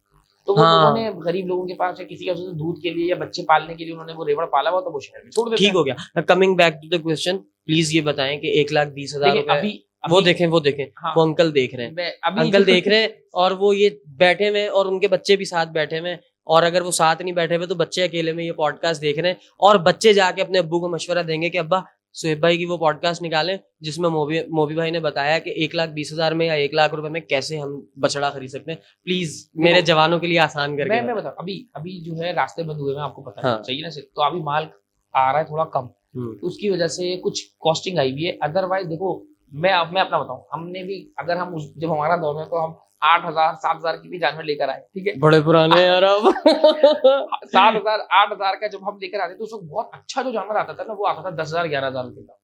तो वो हाँ। लोगों ने गरीब लोगों के पास या किसी का दूध के लिए या बच्चे पालने के लिए उन्होंने वो रेवड़ पाला हुआ, तो वो शहर में छोड़ देते ठीक हैं। हो गया। Coming back to the question, please ये बताएं कि 1,20,000 देखिए, रुपए, अभी वो देखें वो देखें, हाँ। वो अंकल देख रहे हैं, अभी अंकल देख रहे हैं और वो ये बैठे हुए हैं और उनके बच्चे भी साथ बैठे हुए हैं, और अगर वो साथ नहीं बैठे हुए तो बच्चे अकेले में ये पॉडकास्ट देख रहे हैं, और बच्चे जाके अपने अब्बू को मशवरा देंगे कि अब्बा सुहेब भाई की वो पॉडकास्ट निकालें जिसमें मोबी भाई ने बताया कि 1,20,000 में या 1,00,000 रुपए में कैसे हम बछड़ा खरीद सकते हैं। प्लीज मेरे जवानों के लिए आसान करके मैं बताऊं, अभी जो है रास्ते बंद हुए हैं, आपको पता हाँ। है, चाहिए ना सिर्फ, तो अभी माल आ रहा है थोड़ा कम, तो उसकी वजह से कुछ कॉस्टिंग आई हुई है। अदरवाइज देखो मैं अपना बताऊं, हमने भी अगर हम जब हमारा दौर में, तो हम 8,000 7,000 की भी जानवर लेकर आए, ठीक है, बड़े पुराने हैं यार आप। 7,000 8,000 का जब हम लेकर आते तो उसमें बहुत अच्छा जो जानवर आता था ना, वो आता था 10,000 11,000 रुपए का,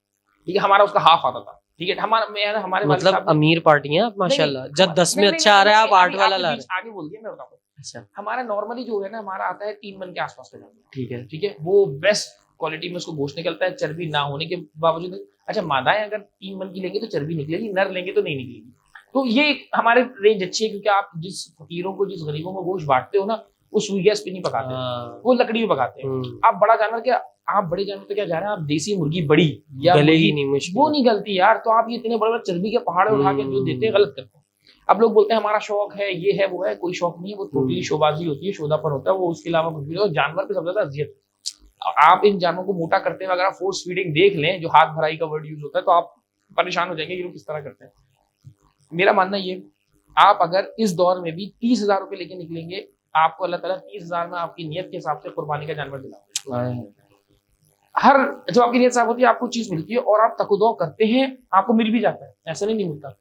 ठीक है, हमारा उसका हाफ आता था, ठीक है, हमारे वाले मतलब साहब ने- अमीर पार्टी हैं आप नहीं, माशाल्लाह, नहीं, जब 10 में नहीं, अच्छा आ रहा है आप 8 वाला आगे ला रहे हैं। आगे बोल दिया, मैं बताऊँ। अच्छा हमारा नॉर्मली जो है ना, हमारा आता है 3 मन के आसपास का जानवर, ठीक है। ठीक है, वो बेस्ट क्वालिटी में उसको गोश्त निकलता है, चर्बी ना होने के बावजूद। अच्छा, मादाएं अगर 3 मन की लेंगे तो चर्बी निकलेगी, नर लेंगे तो नहीं निकलेगी। तो ये हमारे रेंज अच्छी है, क्योंकि आप जिस फकीरों को, जिस गरीबों को गोश्त बांटते हो ना, वो सुई गैस पे नहीं पकाते, हाँ। वो लकड़ी में पकाते हैं। आप बड़ा जानवर क्या, आप बड़े जानवर तो क्या जा रहे हैं, आप देसी मुर्गी बड़ी या गलेगी मुर्गी, नहीं, मुश्किल वो है। नहीं गलती यार, तो आप ये इतने बड़े बड़े चर्बी के पहाड़ उठा के जो देते हैं, गलत करते हैं। अब लोग बोलते हैं हमारा शौक है, ये है वो है, कोई शौक नहीं है, वो टोटली शोबाजी होती है, शोधापन होता है, वो उसके अलावा कुछ भी नहीं। और जानवर पे सबसे ज्यादा अजियत, आप इन जानवरों को मोटा करते हैं, अगर आप फोर्स फीडिंग देख लें, जो हाथ भराई का वर्ड यूज होता है, तो आप परेशान हो जाएंगे ये लोग किस तरह करते हैं। मेरा मानना ये, आप अगर इस दौर में भी 30,000 रुपए लेके निकलेंगे, आपको अल्लाह ताला 30,000 में आपकी नियत के हिसाब से कुर्बानी का जानवर दिलाएगा। हर जब आपकी नियत साफ होती है, आपको चीज मिलती है, और आप तकदो करते हैं, आपको मिल भी जाता है, ऐसा नहीं मिलता।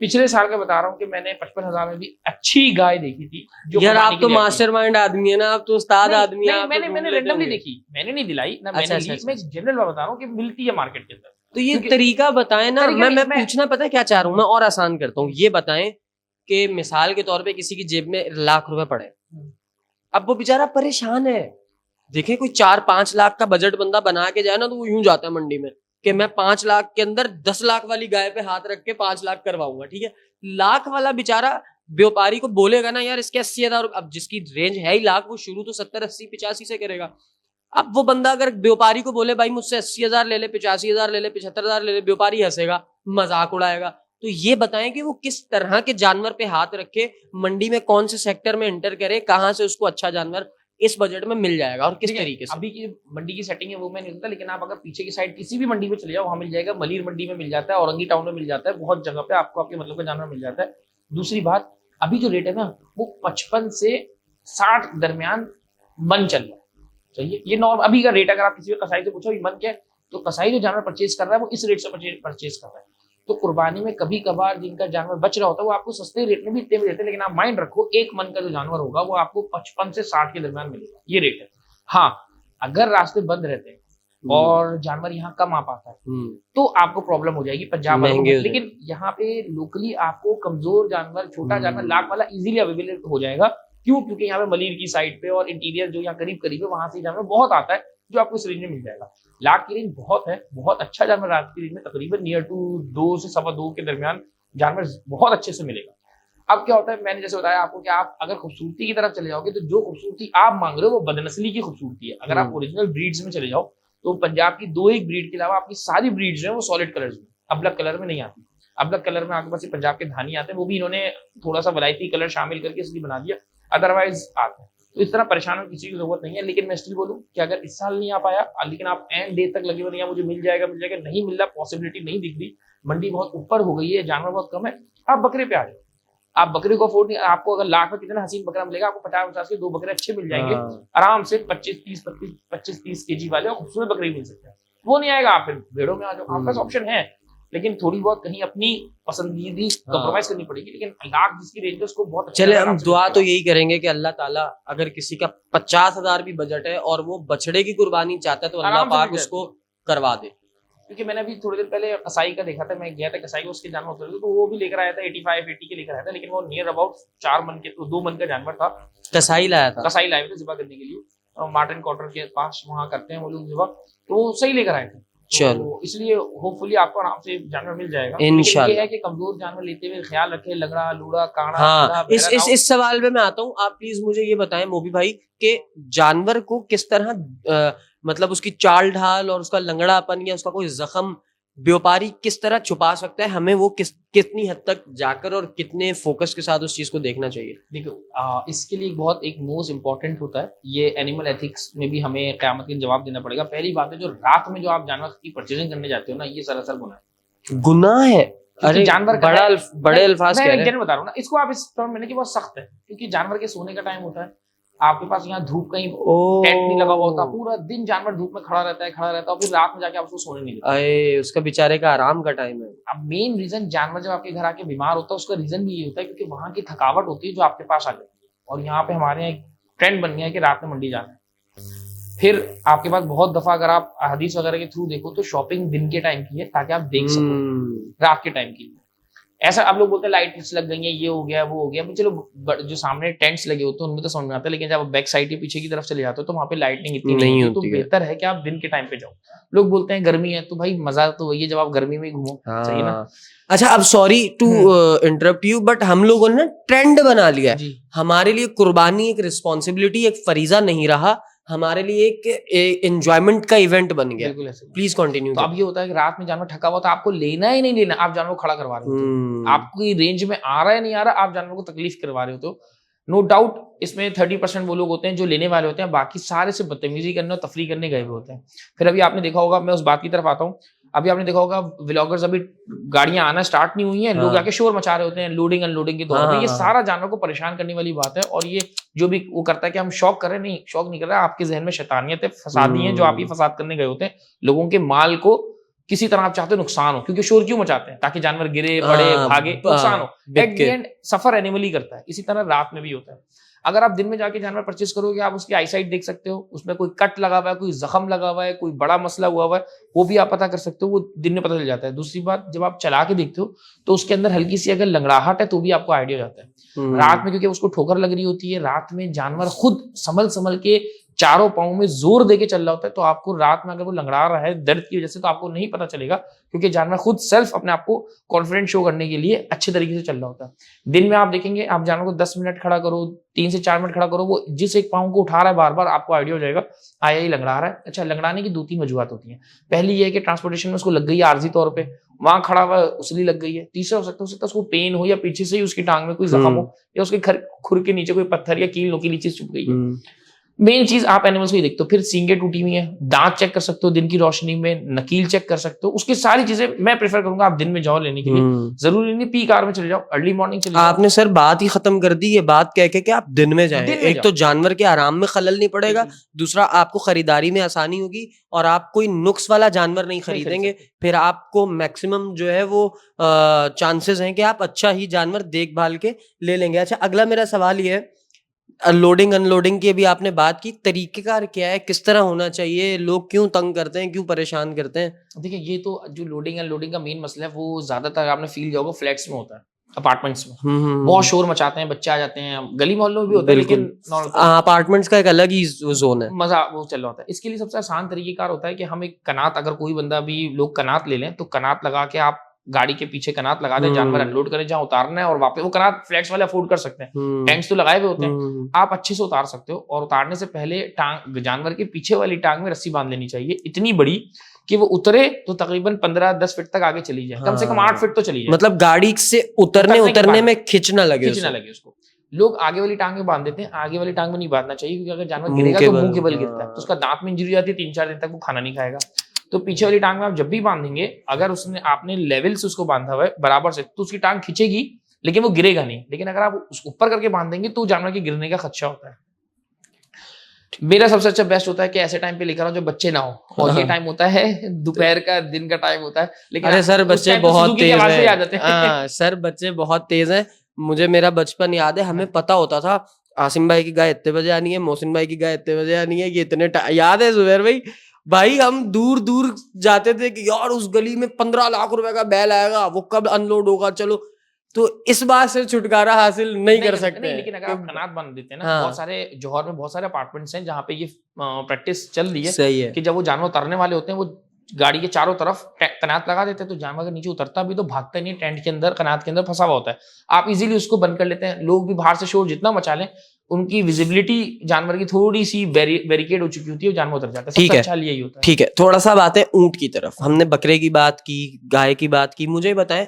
पिछले साल का बता रहा हूँ कि मैंने 55,000 में भी अच्छी गाय देखी थी, जो यार कुर्बानी आप के तो लिए आती है। मास्टरमाइंड आदमी है ना, आप तो उस्ताद आदमी है, नहीं, आप तो मैंने ढूंढ मैंने लेते रेंडमली होंगे। देखी, मैंने नहीं दिलाई ना, अच्छा, मैंने अच्छा, ली, अच्छा। मैं जनरल बात बता रहा हूँ कि मिलती है मार्केट के अंदर। तो ये क्योंकि- तरीका बताएं ना, तरीका मैं नहीं, पूछना पता है क्या चाह रहा हूँ, मैं और आसान करता हूँ। ये बताएं कि मिसाल के तौर पे किसी की जेब में लाख रुपए पड़े, अब वो बेचारा परेशान है। देखे कोई 4-5 लाख का बजट बंदा बना के जाए ना, तो वो यूं जाता है मंडी में कि मैं 5 लाख के अंदर 10 लाख वाली गाय पे हाथ रख के 5 लाख करवाऊंगा, ठीक है। लाख वाला बेचारा व्यापारी को बोलेगा ना यार इसके 80,000, अब जिसकी रेंज है ही लाख, वो शुरू तो 70 80 85 से करेगा। अब वो बंदा अगर व्यापारी को बोले भाई मुझसे 80,000 ले ले, 85,000 ले ले, 75,000 ले ले, व्यापारी हंसेगा, मजाक उड़ाएगा। तो ये बताएं कि वो किस तरह के जानवर पे हाथ रखे, मंडी में कौन से सेक्टर में एंटर करे, कहां से उसको अच्छा जानवर इस बजट में मिल जाएगा और किस ठीक है, तरीके से। अभी की मंडी की सेटिंग है वो मैं नहीं बताता, लेकिन आप अगर पीछे की साइड किसी भी मंडी में चले जाओ, वहां मिल जाएगा। मलीर मंडी में मिल जाता है, औरंगी टाउन में मिल जाता है, बहुत जगह पे आपको आपके मतलब का जानवर मिल जाता है। दूसरी बात, अभी जो रेट है ना, वो 55 से 60 दरमियान मन चल रहा है, चाहिए ये नॉर्म अभी का रेट। अगर आप किसी कसाई से पूछो ये मन क्या है, तो कसाई जो जानवर परचेज कर रहा है वो इस रेट से परचेज कर रहा है। तो कुर्बानी में कभी कभार जिनका जानवर बच रहा होता है, वो आपको सस्ते रेट में भी इतने में देते हैं, लेकिन आप माइंड रखो, एक मन का जो जानवर होगा वो आपको 55 से 60 के दरमियान मिलेगा, ये रेट है। हाँ, अगर रास्ते बंद रहते हैं और जानवर यहाँ कम आ पाता है, तो आपको प्रॉब्लम हो जाएगी पंजाब वालों महंगे को। हो लेकिन यहाँ पे लोकली आपको कमजोर जानवर, छोटा जानवर, लाख वाला इजीली अवेलेबल हो जाएगा। क्यों? क्योंकि यहाँ पे मलीर की साइड पे और इंटीरियर जो यहाँ करीब करीब है, वहां से जानवर बहुत आता है, जो आपको इस रेंज में मिल जाएगा। लाख की रेंज बहुत है, बहुत अच्छा जानवर लाख की रेंज में तकरीबन नियर टू 2 से 2.25 के दरमियान जानवर बहुत अच्छे से मिलेगा। अब क्या होता है, मैंने जैसे बताया आपको कि आप अगर खूबसूरती की तरफ चले जाओगे, तो जो खूबसूरती आप मांग रहे हो वो बदनस्ली की खूबसूरती है। अगर आप ओरिजिनल ब्रीड्स में चले जाओ, तो पंजाब की 2-1 ब्रीड के अलावा आपकी सारी ब्रीड्स हैं वो सॉलिड कलर्स में, अबलग कलर में नहीं आती। अबलग कलर में आपके पास पंजाब के धानी आते हैं, वो भी इन्होंने थोड़ा सा वलायती कलर शामिल करके इसलिए बना दिया, अदरवाइज आते हैं। तो इस तरह परेशान होने की किसी की जरूरत नहीं है। लेकिन मैं इसलिए बोलूँ कि अगर इस साल नहीं आ पाया, लेकिन आप एंड डे तक लगे हुए नहीं, मुझे मिल जाएगा नहीं मिल रहा, पॉसिबिलिटी नहीं दिख रही, मंडी बहुत ऊपर हो गई है, जानवर बहुत कम है, आप बकरे पे आ जाओ। आप बकरे को अफोर्ड नहीं, आपको अगर लाख में कितना हसीन बकरा मिलेगा, आपको 50-50 के 2 बकरे अच्छे मिल जाएंगे आराम से, 25-30 केजी वाले और खूबसूरत बकरे मिल सकते हैं। वो नहीं आएगा, आप फिर भेड़ों में आ जाओ, आपका ऑप्शन है। लेकिन थोड़ी बहुत कहीं अपनी पसंदीदी कॉम्प्रोमाइज करनी पड़ेगी। लेकिन लाख जिसकी रेंज है उसको बहुत अच्छा, चले हम दुआ तो यही करेंगे कि अल्लाह ताला अगर किसी का 50,000 भी बजट है और वो बछड़े की कुर्बानी चाहता है, तो अल्लाह आराम से पाक मिल उसको करवा दे। क्योंकि मैंने अभी थोड़ी देर पहले कसाई का देखा था, मैं गया था कसाई को, उसके जानवर होते थे, तो वो भी लेकर आया था 85-80 के लेकर आया था, लेकिन वो नियर अबाउट 4 मन के, तो 2 मन का जानवर था। कसाई लाया था, कसाई लाए थे जिबा करने के लिए, मार्टिन क्वार्टर के पास वहाँ करते हैं वो लोग जिबा, तो सही लेकर आए थे। चलो तो इसलिए होपफुली आपको आराम से जानवर मिल जाएगा। इंशाल्लाह। लेकिन ये है कि कमजोर जानवर लेते हुए ख्याल रखें, लगड़ा लूड़ा काड़ा। हाँ, इस सवाल पे मैं आता हूँ। आप प्लीज मुझे ये बताएं मोबी भाई कि जानवर को किस तरह मतलब उसकी चाल ढाल और उसका लंगड़ापन या उसका कोई जख्म व्यापारी किस तरह छुपा सकता है, हमें वो कितनी हद तक जाकर और कितने फोकस के साथ उस चीज को देखना चाहिए। देखो, इसके लिए बहुत एक मोस्ट इंपॉर्टेंट होता है, ये एनिमल एथिक्स में भी हमें क़यामत के दिन जवाब देना पड़ेगा। पहली बात है, जो रात में जो आप जानवर की परचेजिंग करने जाते हो ना, ये सरासर गुनाह है। गुनाह है? अरे जानवर बड़े अल्फाज कह रहे हैं। बता रहा हूँ ना, इसको आप इस तरह मैंने कि बहुत सख्त है, क्योंकि जानवर के सोने का टाइम होता है, आपके पास यहाँ धूप कहीं टेंट नहीं लगा हुआ होता, पूरा दिन जानवर धूप में खड़ा रहता है और फिर रात में जाके आप उसको सोने नहीं देते। अरे उसका बेचारे का आराम का टाइम है। अब मेन रीजन जानवर जब आपके घर आके बीमार होता है उसका रीजन भी ये होता है क्योंकि वहां की थकावट होती है जो आपके पास आ जाती है। और यहाँ पे हमारे यहाँ एक ट्रेंड बन गया है कि रात में मंडी जाना है। फिर आपके पास बहुत दफा अगर आप हदीस वगैरह के थ्रू देखो तो शॉपिंग दिन के टाइम की है ताकि आप देख सको, रात के टाइम की ऐसा आप लोग बोलते हैं लाइट्स लग गई है, ये हो गया वो हो गया, चलो जो सामने टेंट्स लगे होते हैं उनमें तो समझ में आता है, लेकिन जब आप बैक साइड के पीछे की तरफ चले जाते हो तो वहां पे लाइटिंग इतनी नहीं होती, तो बेहतर है कि आप दिन के टाइम पे जाओ। लोग बोलते हैं गर्मी है, तो भाई मजा तो वही है जब आप गर्मी में ही घूमो, सही ना। अच्छा अब sorry to interrupt you, but हम लोगों ने ट्रेंड बना लिया है, हमारे लिए कुर्बानी एक रिस्पॉन्सिबिलिटी एक फरीजा नहीं रहा, हमारे लिए एक एंजॉयमेंट का इवेंट बन गया। Please continue. तो अब ये होता है कि रात में जानवर थका हुआ तो आपको लेना ही नहीं लेना, आप जानवर को खड़ा करवा रहे हो, आपकी रेंज में आ रहा है नहीं आ रहा, आप जानवर को तकलीफ करवा रहे हो। तो नो डाउट इसमें 30% वो लोग होते हैं जो लेने वाले होते हैं, बाकी सारे से बदतमीजी करने और तफरी करने गए हुए होते हैं। फिर अभी आपने देखा होगा, मैं उस बात की तरफ आता हूँ, अभी आपने देखा होगा व्लॉगर्स अभी गाड़ियां आना स्टार्ट नहीं हुई हैं, लोग आके शोर मचा रहे होते हैं लोडिंग अनलोडिंग के दौरान, ये सारा जानवर को परेशान करने वाली बात है। और ये जो भी वो करता है कि हम शौक कर रहे हैं, नहीं शौक नहीं कर रहा है, आपके जहन में शैतानियत है, फसादी है, जो आप ही फसाद करने गए होते हैं, लोगों के माल को किसी तरह आप चाहते हो नुकसान हो, क्योंकि शोर क्यों मचाते हैं, ताकि जानवर गिरे पड़े भागे नुकसान हो, at the end suffer animal ही करता है। इसी तरह रात में भी होता है। अगर आप दिन में जाके जानवर परचेस करोगे, आप उसकी आईसाइट देख सकते हो, उसमें कोई कट लगा हुआ है, कोई जख्म लगा हुआ है, कोई बड़ा मसला हुआ है, वो भी आप पता कर सकते हो, वो दिन में पता चल जाता है। दूसरी बात, जब आप चला के देखते हो तो उसके अंदर हल्की सी अगर लंगड़ाहट है तो भी आपको आइडिया हो जाता है। रात में क्योंकि उसको ठोकर लग रही होती है, रात में जानवर खुद संभल के चारों पाँव में जोर देके चल रहा होता है, तो आपको रात में अगर वो लंगड़ा रहा है दर्द की वजह से तो आपको नहीं पता चलेगा, क्योंकि जानवर खुद सेल्फ अपने आप को कॉन्फिडेंट शो करने के लिए अच्छे तरीके से चल रहा होता है। दिन में आप देखेंगे, आप जानवर को 10 मिनट खड़ा करो, 3 से 4 मिनट खड़ा करो, वो जिस एक पाँव को उठा रहा है बार बार, आपको आइडिया हो जाएगा आया ही लंगड़ा रहा है। अच्छा, लंगड़ाने की 2-3 वजूहत होती है। पहली ये है कि ट्रांसपोर्टेशन में उसको लग गई है आर्जी तौर पर, वहां खड़ा हुआ उसली लग गई है। तीसरा हो सकता है उसको पेन हो, या पीछे से ही उसकी टांग में कोई जख्म हो, या उसके खुर के नीचे कोई पत्थर या कील नुकीली चीज चुप गई है। मेन चीज आप एनिमल्स को ही देखते हो। फिर सींगे टूटी हुई है, दांत चेक कर सकते हो दिन की रोशनी में, नकील चेक कर सकते हो, उसकी सारी चीजें मैं प्रेफर करूंगा आप दिन में जाओ लेने के लिए। जरूरी नहीं पीक आवर में चले जाओ, अर्ली मॉर्निंग चले जाओ। आपने सर बात ही खत्म कर दी, ये बात कह के कि आप दिन में जाएं। एक तो जानवर के आराम में खलल नहीं पड़ेगा, दूसरा आपको खरीदारी में आसानी होगी, और आप कोई नुक्स वाला जानवर नहीं खरीदेंगे, फिर आपको मैक्सिमम जो है वो चांसेस हैं कि आप अच्छा ही जानवर देखभाल के ले लेंगे। अच्छा, अगला मेरा सवाल ये है, लोडिंग अनलोडिंग की अभी आपने बात की, तरीकेकार क्या है, किस तरह होना चाहिए, लोग क्यों तंग करते हैं, क्यों परेशान करते हैं? देखिए, ये तो जो लोडिंग अनलोडिंग का मेन मसला है वो ज्यादातर आपने फील किया होगा फ्लैट्स में होता है, अपार्टमेंट्स में बहुत शोर मचाते हैं, बच्चे आ जाते हैं, गली मोहल्लों में भी होता है, लेकिन अपार्टमेंट्स का एक अलग ही जोन है, मजा वो चल रहा होता है। इसके लिए सबसे आसान तरीकेकार होता है कि हम एक कनात, अगर कोई बंदा भी लोग कनात ले लें, तो कनात लगा के आप गाड़ी के पीछे कनात लगा दें, जानवर अनलोड करें जहां उतारना है, और वापस वो कनात फ्लैट्स वाले अफोर्ड कर सकते हैं, टैंक्स तो लगाए हुए होते हैं, आप अच्छे से उतार सकते हो। और उतारने से पहले टांग, जानवर के पीछे वाली टांग में रस्सी बांध लेनी चाहिए, इतनी बड़ी कि वो उतरे तो तकरीबन 15-10 फीट तक आगे चली जाए, कम से कम 8 फीट तो चली जाए, मतलब गाड़ी से उतरने में खिंचना लगे उसको। लोग आगे वाली टांग में बांध देते हैं, आगे वाली टांग में नहीं बांधना चाहिए, क्योंकि अगर जानवर गिरेगा तो मुंह के बल गिरता है, तो उसका दांत में इंजरी आती है, 3-4 दिन तक वो खाना नहीं खाएगा। तो पीछे वाली टांग में आप जब भी बांधेंगे, अगर उसने आपने लेवल से उसको बांधा हुआ है बराबर से, तो उसकी टांग खिंचेगी लेकिन वो गिरेगा नहीं। लेकिन अगर आप उसको ऊपर करके बांध देंगे तो जानवर के गिरने का खदशा होता है। मेरा सबसे अच्छा बेस्ट होता है कि ऐसे टाइम पे लेकर आओ जब बच्चे ना हो, और ये टाइम होता है दोपहर का, दिन का टाइम होता है। लेकिन अरे सर, बच्चे बहुत तेज हैं। सर बच्चे बहुत तेज हैं। मुझे मेरा बचपन याद है, हमें पता होता था आसिम भाई की गाय इतने बजे आनी है, मोहसिन भाई की गाय इतने बजे आनी है, ये इतने याद है जुबैर भाई हम दूर दूर जाते थे कि यार उस गली में 15 लाख रुपए का बैल आएगा, वो कब अनलोड होगा, चलो। तो इस बात से छुटकारा हासिल नहीं कर सकते नहीं, लेकिन अगर आप कनात बांध देते हैं ना, बहुत सारे जौहर में बहुत सारे अपार्टमेंट्स हैं जहाँ पे ये प्रैक्टिस चल रही है, सही है, कि जब वो जानवर उतरने वाले होते हैं, वो गाड़ी के चारों तरफ कनात लगा देते हैं, तो जानवर के नीचे उतरता भी तो भागता नहीं, टेंट के अंदर कनात के अंदर फंसा हुआ होता है, आप इजीली उसको बंद कर लेते हैं। लोग भी बाहर से शोर जितना मचा लें, उनकी विजिबिलिटी जानवर की थोड़ी सी बैरिकेड हो चुकी होती है, जानवर उतर जाता है। सबसे अच्छा यही होता है। ठीक है, थोड़ा सा बात है ऊंट की तरफ। हमने बकरे की बात की, गाय की बात की, मुझे बताएं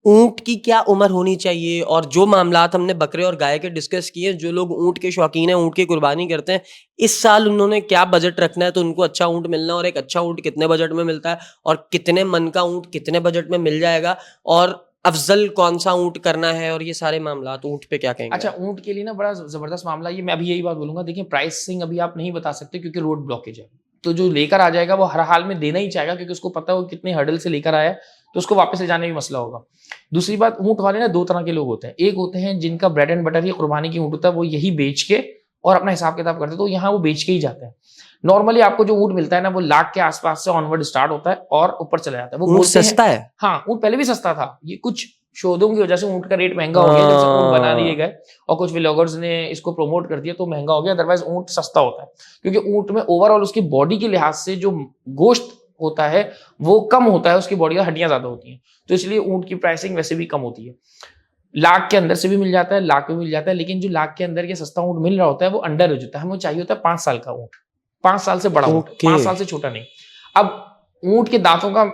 ऊंट की क्या उम्र होनी चाहिए? और जो मामलात हमने बकरे और गाय के डिस्कस किए, जो लोग ऊंट के शौकीन हैं, ऊंट की कुर्बानी करते हैं, इस साल उन्होंने क्या बजट रखना है तो उनको अच्छा ऊंट मिलना है, और एक अच्छा ऊंट कितने बजट में मिलता है, और कितने मन का ऊंट कितने बजट में मिल जाएगा, और अफजल कौन सा ऊँट करना है और ये सारे मामला, तो ऊँट पे क्या कहेंगे? अच्छा, ऊँट के लिए ना बड़ा जबरदस्त मामला ये, मैं अभी यही बात बोलूंगा। देखिए प्राइसिंग अभी आप नहीं बता सकते क्योंकि रोड ब्लॉकेज है, तो जो लेकर आ जाएगा वो हर हाल में देना ही चाहेगा क्योंकि उसको पता है वो कितने हर्डल से लेकर आया है, तो उसको वापस ले जाने में मसला होगा। दूसरी बात, ऊँट वाले ना दो तरह के लोग होते हैं। एक होते हैं जिनका ब्रेड एंड बटर ये कुर्बानी की ऊँट होता है, वो यही बेच के और अपना हिसाब किताब करते हैं, तो यहाँ वो बेच के ही जाते हैं। नॉर्मली आपको जो ऊँट मिलता है ना वो लाख के आसपास से ऑनवर्ड स्टार्ट होता है और ऊपर चला जाता है। वो ऊँट बोलते हैं सस्ता है? हाँ, ऊँट पहले भी सस्ता था, ये कुछ शोधों की वजह से ऊँट का रेट महंगा हो गया जब से ऊँट बना दिए गए और कुछ व्लॉगर्स ने इसको प्रमोट कर दिया तो महंगा हो गया, अदरवाइज ऊँट सस्ता होता है क्योंकि ऊँट में ओवरऑल उसकी बॉडी के लिहाज से जो गोश्त होता है वो कम होता है, उसकी बॉडी का हड्डियां ज्यादा होती हैं, तो इसलिए ऊँट की प्राइसिंग वैसे भी कम होती है। लाख के अंदर से भी मिल जाता है, लाख में मिल जाता है, लेकिन जो लाख के अंदर के सस्ता ऊँट मिल रहा होता है वो अंडर एज होता है, हमें चाहिए होता है 5 साल का ऊँट, 5 साल से बड़ा ऊँट, 5 साल से छोटा नहीं। अब ऊँट के दांतों का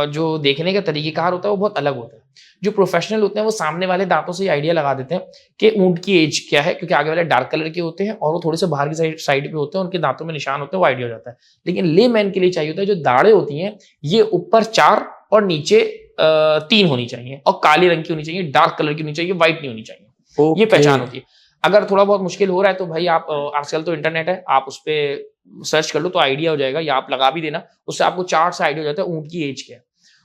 जो देखने का तरीकेकार होता है वो बहुत अलग होता है। जो प्रोफेशनल होते हैं वो सामने वाले दांतों से आइडिया लगा देते हैं कि ऊँट की एज क्या है, क्योंकि आगे वाले डार्क कलर के होते हैं और वो थोड़े से बाहर की साइड पे होते हैं, उनके दांतों में निशान होते हैं, वो आइडिया हो जाता है। लेकिन ले मैन के लिए चाहिए होता है जो दाढ़ें होती हैं ये ऊपर 4 और नीचे 3 होनी चाहिए और काले रंग की होनी चाहिए, डार्क कलर की होनी चाहिए, व्हाइट नहीं होनी चाहिए। ये पहचान होती है। अगर थोड़ा बहुत मुश्किल हो रहा है तो भाई आप आजकल तो इंटरनेट है, आप उस पर सर्च कर लो तो आइडिया हो जाएगा, या आप लगा भी देना, उससे आपको 4 से आइडिया हो जाता है ऊँट की एज क्या है,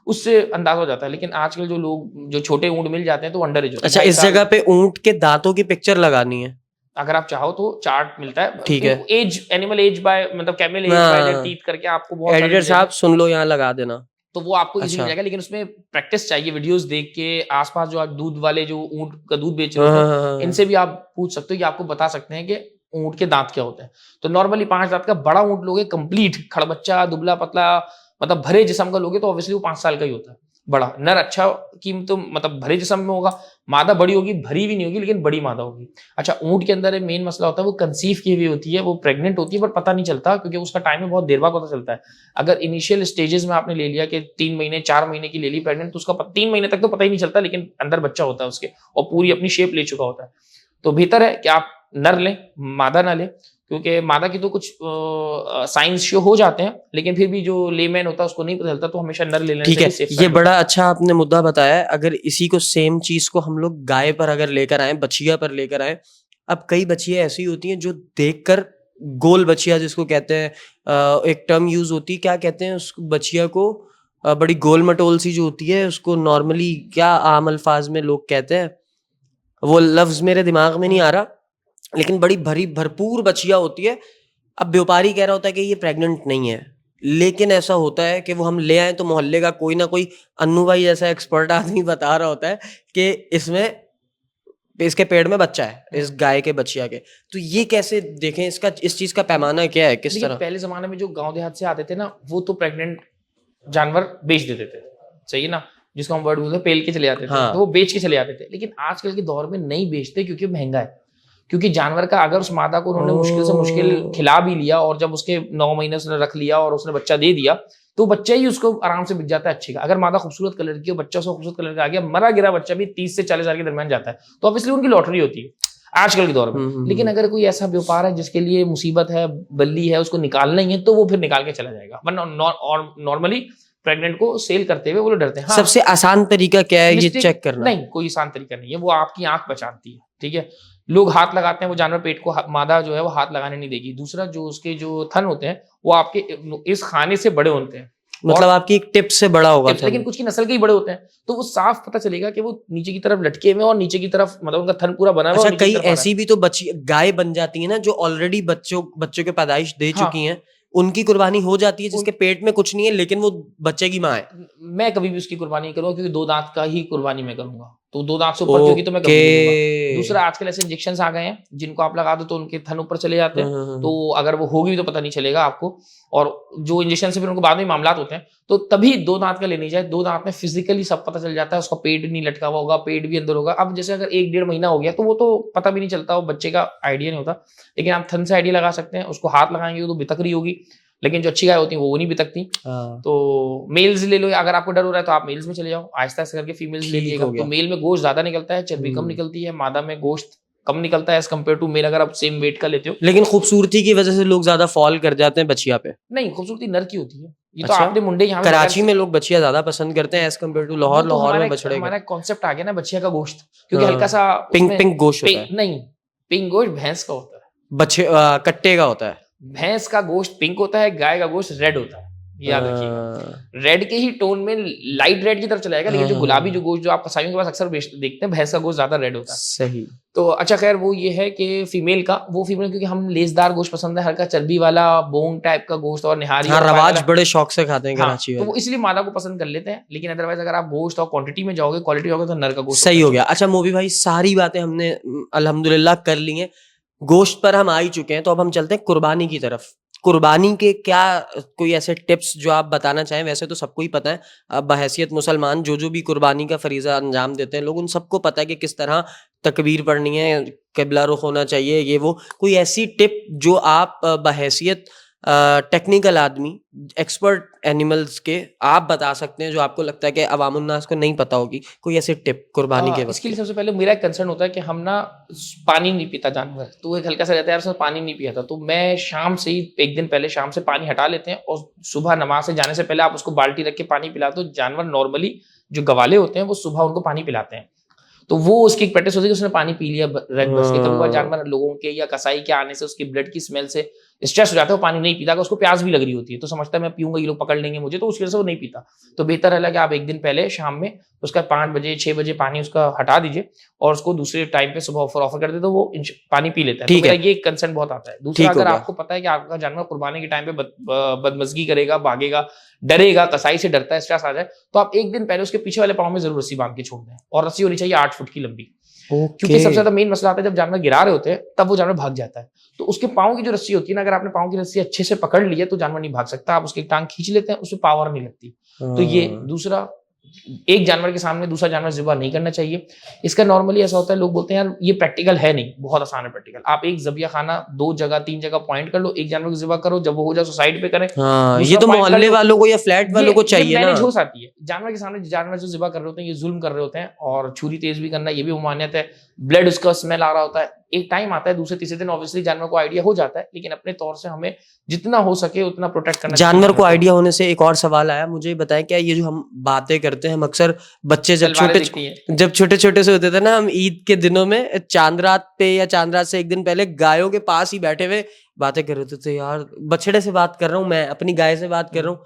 उससे अंदाजा हो जाता है। लेकिन आजकल जो लोग जो छोटे ऊँट मिल जाते हैं तो अंडर एज होते हैं। अच्छा, इस जगह पे ऊँट के दांतों की पिक्चर लगानी है? अगर आप चाहो तो चार्ट मिलता है, ठीक है। एज एनिमल एज बाय मतलब camel age by their teeth करके आपको बहुत एडिटर साहब सुन लो, यहाँ लगा देना, तो वो आपको इजी मिल अच्छा। जाएगा। लेकिन उसमें प्रैक्टिस चाहिए, वीडियोस देख के आसपास जो आप दूध वाले जो ऊँट का दूध बेच रहे होते हैं इनसे भी आप पूछ सकते हो, कि आपको बता सकते हैं कि ऊँट के दांत क्या होते हैं। तो नॉर्मली 5 दांत का बड़ा ऊँट लोगे कंप्लीट खड़बच्चा दुबला पतला मतलब भरे जिस्म का लोगे तो ऑब्वियसली वो 5 साल का ही होता है। बड़ा नर अच्छा कीमत तो मतलब भरे जिस्म में होगा, मादा बड़ी होगी, भरी भी नहीं होगी लेकिन बड़ी मादा होगी। अच्छा, ऊँट के अंदर मेन मसला होता है वो कंसीव की हुई होती है, वो प्रेग्नेंट होती है पर पता नहीं चलता क्योंकि उसका टाइम में बहुत देर बाद पता चलता है। अगर इनिशियल स्टेजेस में आपने ले लिया कि 3 महीने 4 महीने की ले ली प्रेग्नेंट, तो उसका 3 महीने तक तो पता ही नहीं चलता, लेकिन अंदर बच्चा होता है उसके और पूरी अपनी शेप ले चुका होता है। तो बेहतर है कि आप नर लें, मादा ना लें, क्योंकि मादा की तो कुछ साइंस शो हो जाते हैं लेकिन फिर भी जो लेमैन होता है उसको नहीं पता चलता, तो हमेशा नर ले लेना ठीक है। चाहिए। ये बड़ा अच्छा आपने मुद्दा बताया है। अगर इसी को सेम चीज को हम लोग गाय पर अगर लेकर आए, बछिया पर लेकर आए, अब कई बछिया ऐसी होती हैं जो देखकर गोल बछिया जिसको कहते हैं, एक टर्म यूज होती है, क्या कहते हैं उस बछिया को, बड़ी गोल मटोल सी जो होती है उसको नॉर्मली क्या आम अल्फाज में लोग कहते हैं, वो लफ्ज मेरे दिमाग में नहीं आ रहा, लेकिन बड़ी भरी भरपूर बछिया होती है। अब व्यापारी कह रहा होता है कि ये प्रेग्नेंट नहीं है, लेकिन ऐसा होता है कि वो हम ले आए तो मोहल्ले का कोई ना कोई अन्नू भाई जैसा एक्सपर्ट आदमी बता रहा होता है कि इसमें इसके पेट में बच्चा है, इस गाय के बछिया के। तो ये कैसे देखें, इसका इस चीज का पैमाना क्या है, किस तरह? पहले जमाने में जो गांव देहात से आते थे ना वो तो प्रेग्नेंट जानवर बेच देते थे, सही है ना, जिसको हम वर्ड बोलते हैं पेल के चले जाते थे। हाँ। तो वो बेच के चले जाते थे, लेकिन आजकल के दौर में नहीं बेचते क्योंकि महंगा है। क्योंकि जानवर का अगर उस मादा को उन्होंने मुश्किल से मुश्किल खिला भी लिया और जब उसके 9 महीने उसने रख लिया और उसने बच्चा दे दिया तो बच्चा ही उसको आराम से बिक जाता है अच्छे का। अगर मादा खूबसूरत कलर की और बच्चा उसको खूबसूरत कलर का आ गया, मरा गिरा बच्चा भी 30 से 40 हजार के दरमियान जाता है, तो ऑब्वियसली उनकी लॉटरी होती है आजकल के दौर में। लेकिन अगर कोई ऐसा व्यापार है जिसके लिए मुसीबत है, बल्ली है, उसको निकालना ही है, तो वो फिर निकाल के चला जाएगा। वरना नॉर्मली प्रेग्नेंट को सेल करते हुए वो लोग डरते हैं। हाँ, सबसे आसान तरीका क्या है ये चेक करना? नहीं, कोई आसान तरीका नहीं है, वो आपकी आंख पहचानती है। ठीक है, लोग हाथ लगाते हैं, वो जानवर पेट को मादा जो है वो हाथ लगाने नहीं देगी। दूसरा, जो उसके जो थन होते हैं वो आपके इस खाने से बड़े होते हैं, मतलब आपकी एक टिप से बड़ा होगा, लेकिन कुछ की नस्ल के ही बड़े होते हैं, तो वो साफ पता चलेगा कि वो नीचे की तरफ लटके हुए और नीचे की तरफ मतलब उनका थन पूरा बना हुआ है। अच्छा, कई ऐसी भी तो बच्ची गाय बन जाती है ना जो ऑलरेडी बच्चों के पैदाइश दे चुकी हैं, उनकी कुर्बानी हो जाती है जिसके पेट में कुछ नहीं है लेकिन वो बच्चे की माँ है। मैं कभी भी उसकी कुर्बानी नहीं करूंगा क्योंकि 2 दांत का ही कुर्बानी मैं करूंगा, तो 2 दांत से ऊपर की होगी तो मैं कभी नहीं करूंगा। दूसरा, आजकल ऐसे इंजेक्शन आ गए हैं जिनको आप लगा दो तो उनके थन ऊपर चले जाते हैं, तो अगर वो होगी तो पता नहीं चलेगा आपको, और जो इंजेक्शन से फिर उनको बाद में मामला होते हैं, तो तभी 2 दांत का लेनी चाहिए। 2 दांत में फिजिकली सब पता चल जाता है, उसका पेट नहीं लटका हुआ होगा, पेट भी अंदर होगा। अब जैसे अगर 1-1.5 महीना हो गया तो वो तो पता भी नहीं चलता, वो बच्चे का आइडिया नहीं होता, लेकिन आप थन से आइडिया लगा सकते हैं। उसको हाथ लगाएंगे तो बितक रही होगी, लेकिन जो अच्छी गाय होती है वो नहीं बितकती। तो मेल्स ले लो, अगर आपको डर हो रहा है तो आप मेल्स में चले जाओ, आहिस्ता आहिस्ता करके फीमेल्स ले लीजिएगा। तो मेल में गोश्त ज्यादा निकलता है, चर्बी कम निकलती है, मादा में गोश्त कम निकलता है एज कम्पेयर टू मेल, अगर आप सेम वेट का लेते हो। लेकिन खूबसूरती की वजह से लोग ज्यादा फॉल कर जाते हैं बछिया पे। नहीं, खूबसूरती नर की होती है, ये तो अच्छा? आपने मुंडे यहाँ पे कराची बगैर- में लोग बछिया ज्यादा पसंद करते हैं एज कम्पेयर टू वो लाहौर। तो लाहौर में बछड़े हमारा का कॉन्सेप्ट आ गया ना बछिया का गोश्त, क्योंकि हाँ, हल्का सा पिंक उसमें पिंक गोश्त होता है। नहीं, पिंक गोश्त भैंस का होता है, कट्टे का होता है। भैंस का गोश्त पिंक होता है, गाय का गोश्त रेड होता है, याद रखिएगा। हाँ, रेड के ही टोन में लाइट रेड की तरफ चला जाएगा, लेकिन जो हाँ, गुलाबी जो गोश्त जो आप कसाईयों के पास अक्सर देखते हैं, भैंस का गोश्त ज्यादा रेड होता है। सही। तो अच्छा खैर वो ये है कि फीमेल का, वो फीमेल क्योंकि हम लेसदार गोश्त पसंद है, हल्का चर्बी वाला बोन टाइप का गोश्त और निहारी हाँ, और रवाज वाला- बड़े शौक से खाते हैं हाँ, कराची तो वाले। वो इसलिए मादा को पसंद कर लेते हैं, लेकिन अदरवाइज अगर आप गोश्त और क्वांटिटी में जाओगे, क्वालिटी जाओगे, तो नर का गोश्त सही होता हो गया। अच्छा मोबी भाई, सारी बातें हमने अल्हम्दुलिल्लाह कर ली हैं, गोश्त पर हम आ ही चुके हैं, तो अब हम चलते हैं कुर्बानी की तरफ। कुर्बानी के क्या कोई ऐसे टिप्स जो आप बताना चाहें? वैसे तो सबको ही पता है, अब बहैसियत मुसलमान जो भी कुर्बानी का फरीजा अंजाम देते हैं लोग, उन सबको पता है कि किस तरह तकबीर पढ़नी है, किबला रुख होना चाहिए, ये वो। कोई ऐसी टिप जो आप बहैसियत टेक्निकल आदमी, एक्सपर्ट एनिमल्स के, आप बता सकते हैं, जो आपको लगता है कि अवामुन्नास को नहीं पता होगी, कोई ऐसे टिप कुर्बानी के वक्त इसके लिए के? सबसे पहले मेरा एक कंसर्न होता है कि हम ना पानी नहीं पीता जानवर, तो एक हल्का सा रहता है यार सर पानी नहीं पिया था, तो मैं शाम से ही एक दिन पहले शाम से पानी हटा लेते हैं, और सुबह नमाज से जाने से पहले आप उसको बाल्टी रख के पानी पिला दो। जानवर नॉर्मली जो गवाले होते हैं वो सुबह उनको पानी पिलाते हैं, तो वो उसकी एक प्रैक्टिस होती है कि उसने पानी पी लिया रेड बस के। कभी जानवर लोगों के या कसाई के आने से उसकी ब्लड की स्मेल से स्ट्रेस हो जाता है, वो पानी नहीं पीता, उसको प्यास भी लग रही होती है, तो समझता है मैं पीऊंगा ये लोग पकड़ लेंगे मुझे, तो उसकी वजह से वो नहीं पीता। तो बेहतर है कि आप एक दिन पहले शाम में उसका 5 बजे 6 बजे पानी उसका हटा दीजिए, और उसको दूसरे टाइम पे सुबह ऑफर कर दे, तो वो पानी पी लेता है। तो मेरा ये कंसर्न बहुत आता है। दूसरा, अगर आपको पता है कि आपका जानवर कुर्बानी के टाइम पे बदमजगी करेगा, भागेगा, डरेगा, कसाई से डरता है, स्ट्रेस आ जाए, तो आप एक दिन पहले उसके पीछे वाले पाँव में जरूर रस्सी बांध के छोड़ दें, और रस्सी होनी चाहिए 8 फुट की लंबी। क्योंकि सबसे ज्यादा मेन मसला आता है जब जानवर गिरा रहे होते हैं, तब वो जानवर भाग जाता है। तो उसके पाँव की जो रस्सी होती है ना, अगर आपने पाँव की रस्सी अच्छे से पकड़ ली है तो जानवर नहीं भाग सकता, आप उसकी टांग खींच लेते हैं, उसमें पावर नहीं लगती। तो ये दूसरा, एक जानवर के सामने दूसरा जानवर ज़िबा नहीं करना चाहिए। इसका नॉर्मली ऐसा होता है, लोग बोलते हैं यार ये प्रैक्टिकल है नहीं, बहुत आसान है प्रैक्टिकल। आप एक ज़बिया खाना 2 जगह 3 जगह पॉइंट कर लो, एक जानवर को ज़िबा करो, जब वो हो जाए तो साइड पे करें। हाँ, ये तो मोहल्ले वालों को या फ्लैट वालों को चाहिए ना। मैनेज आती है। जानवर के सामने जानवर जो ज़िबा कर रहे होते हैं ये जुल्म कर रहे होते हैं, और छुरी तेज भी करना ये भी ममानियत है। ब्लड उसका स्मेल आ रहा होता है, एक टाइम आता है दूसरे तीसरे दिन ऑब्वियसली जानवर को आइडिया हो जाता है, लेकिन अपने तौर से हमें जितना हो सके उतना प्रोटेक्ट करना। जानवर को आइडिया होने से एक और सवाल आया, मुझे बताएं, क्या ये जो हम बातें करते हैं, हम अक्सर बच्चे जब छोटे छोटे से होते थे ना, हम ईद के दिनों में चांद रात पे या चांद रात से एक दिन पहले गायों के पास ही बैठे हुए बातें कर रहे थे, यार बछड़े से बात कर रहा हूँ मैं, अपनी गाय से बात कर रहा हूँ,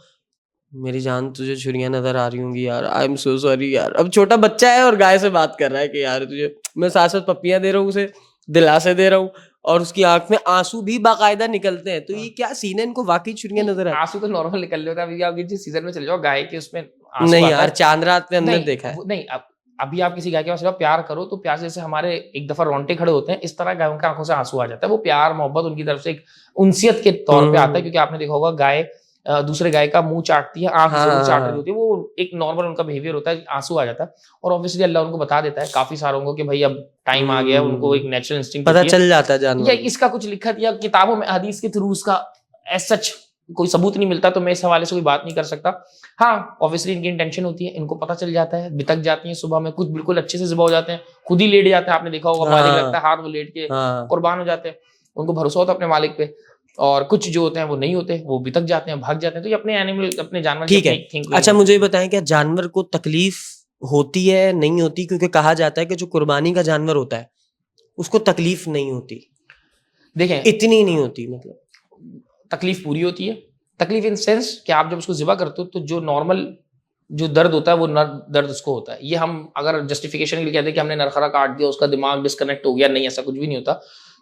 मेरी जान तुझे छुरियां नजर आ रही होंगी यार, आई एम सो सॉरी यार। अब छोटा बच्चा है और गाय से बात कर रहा है कि यार तुझे मैं साथ साथ पप्पियां दे रहा हूँ, उसे दिलासे दे रहा हूँ, और उसकी आंख में आंसू भी बाकायदा निकलते हैं। तो ये क्या सीन है, इनको वाकई छुरियां नजर आ? आंसू तो नॉर्मल निकल रहे होते हैं। अभी आप जिस सीजन में चले जाओ गाय के, उसमें नहीं यार, चांद रात में हमने देखा है। नहीं, अभी आप किसी गाय के पास प्यार करो तो प्यार जैसे हमारे एक दफा रोंगटे खड़े होते हैं, इस तरह गायों की आंखों से आंसू आ जाता है। वो प्यार मोहब्बत उनकी तरफ से एक उनसियत के तौर पे आता है, क्योंकि आपने देखा होगा गाय दूसरे गाय का मुंह चाटती है, आंख जरूर चाट रही होती है, वो एक नॉर्मल उनका बिहेवियर होता है, आंसू आ जाता है। और ऑब्वियसली अल्लाह उनको बता देता है काफी सारों को कि भाई अब टाइम आ गया, उनको एक नेचुरल इंस्टिंक्ट पता चल जाता है जानवर। या इसका कुछ लिखा या किताबों में हदीस के थ्रू उसका एज सच कोई सबूत नहीं मिलता, तो मैं इस हवाले से कोई बात नहीं कर सकता। हाँ, ऑब्वियसली इनकी इंटेंशन होती है, इनको पता चल जाता है, बितक जाती है सुबह में, कुछ बिल्कुल अच्छे से ज़िबा हो जाते हैं, खुद ही लेट जाते हैं, आपने देखा होगा मालिक लगता है हाथ वो लेट के कुर्बान हो जाते हैं, उनको भरोसा होता है अपने मालिक पे। और कुछ जो होते हैं वो नहीं होते, वो बितक जाते हैं, भाग जाते हैं। तो ये अपने एनिमल, अपने जानवर, ठीक है। अच्छा मुझे बताएं, क्या जानवर को तकलीफ होती है, नहीं होती? क्योंकि कहा जाता है कि जो कुर्बानी का जानवर होता है उसको तकलीफ नहीं होती। देखें, इतनी नहीं होती, मतलब तकलीफ पूरी होती है। तकलीफ इन सेंस कि आप जब उसको ज़िबा करते हो तो जो नॉर्मल जो दर्द होता है वो दर्द उसको होता है। ये हम अगर जस्टिफिकेशन के लिए कहते हैं कि हमने नरखरा काट दिया, उसका दिमाग डिस्कनेक्ट हो गया, नहीं, ऐसा कुछ भी नहीं होता,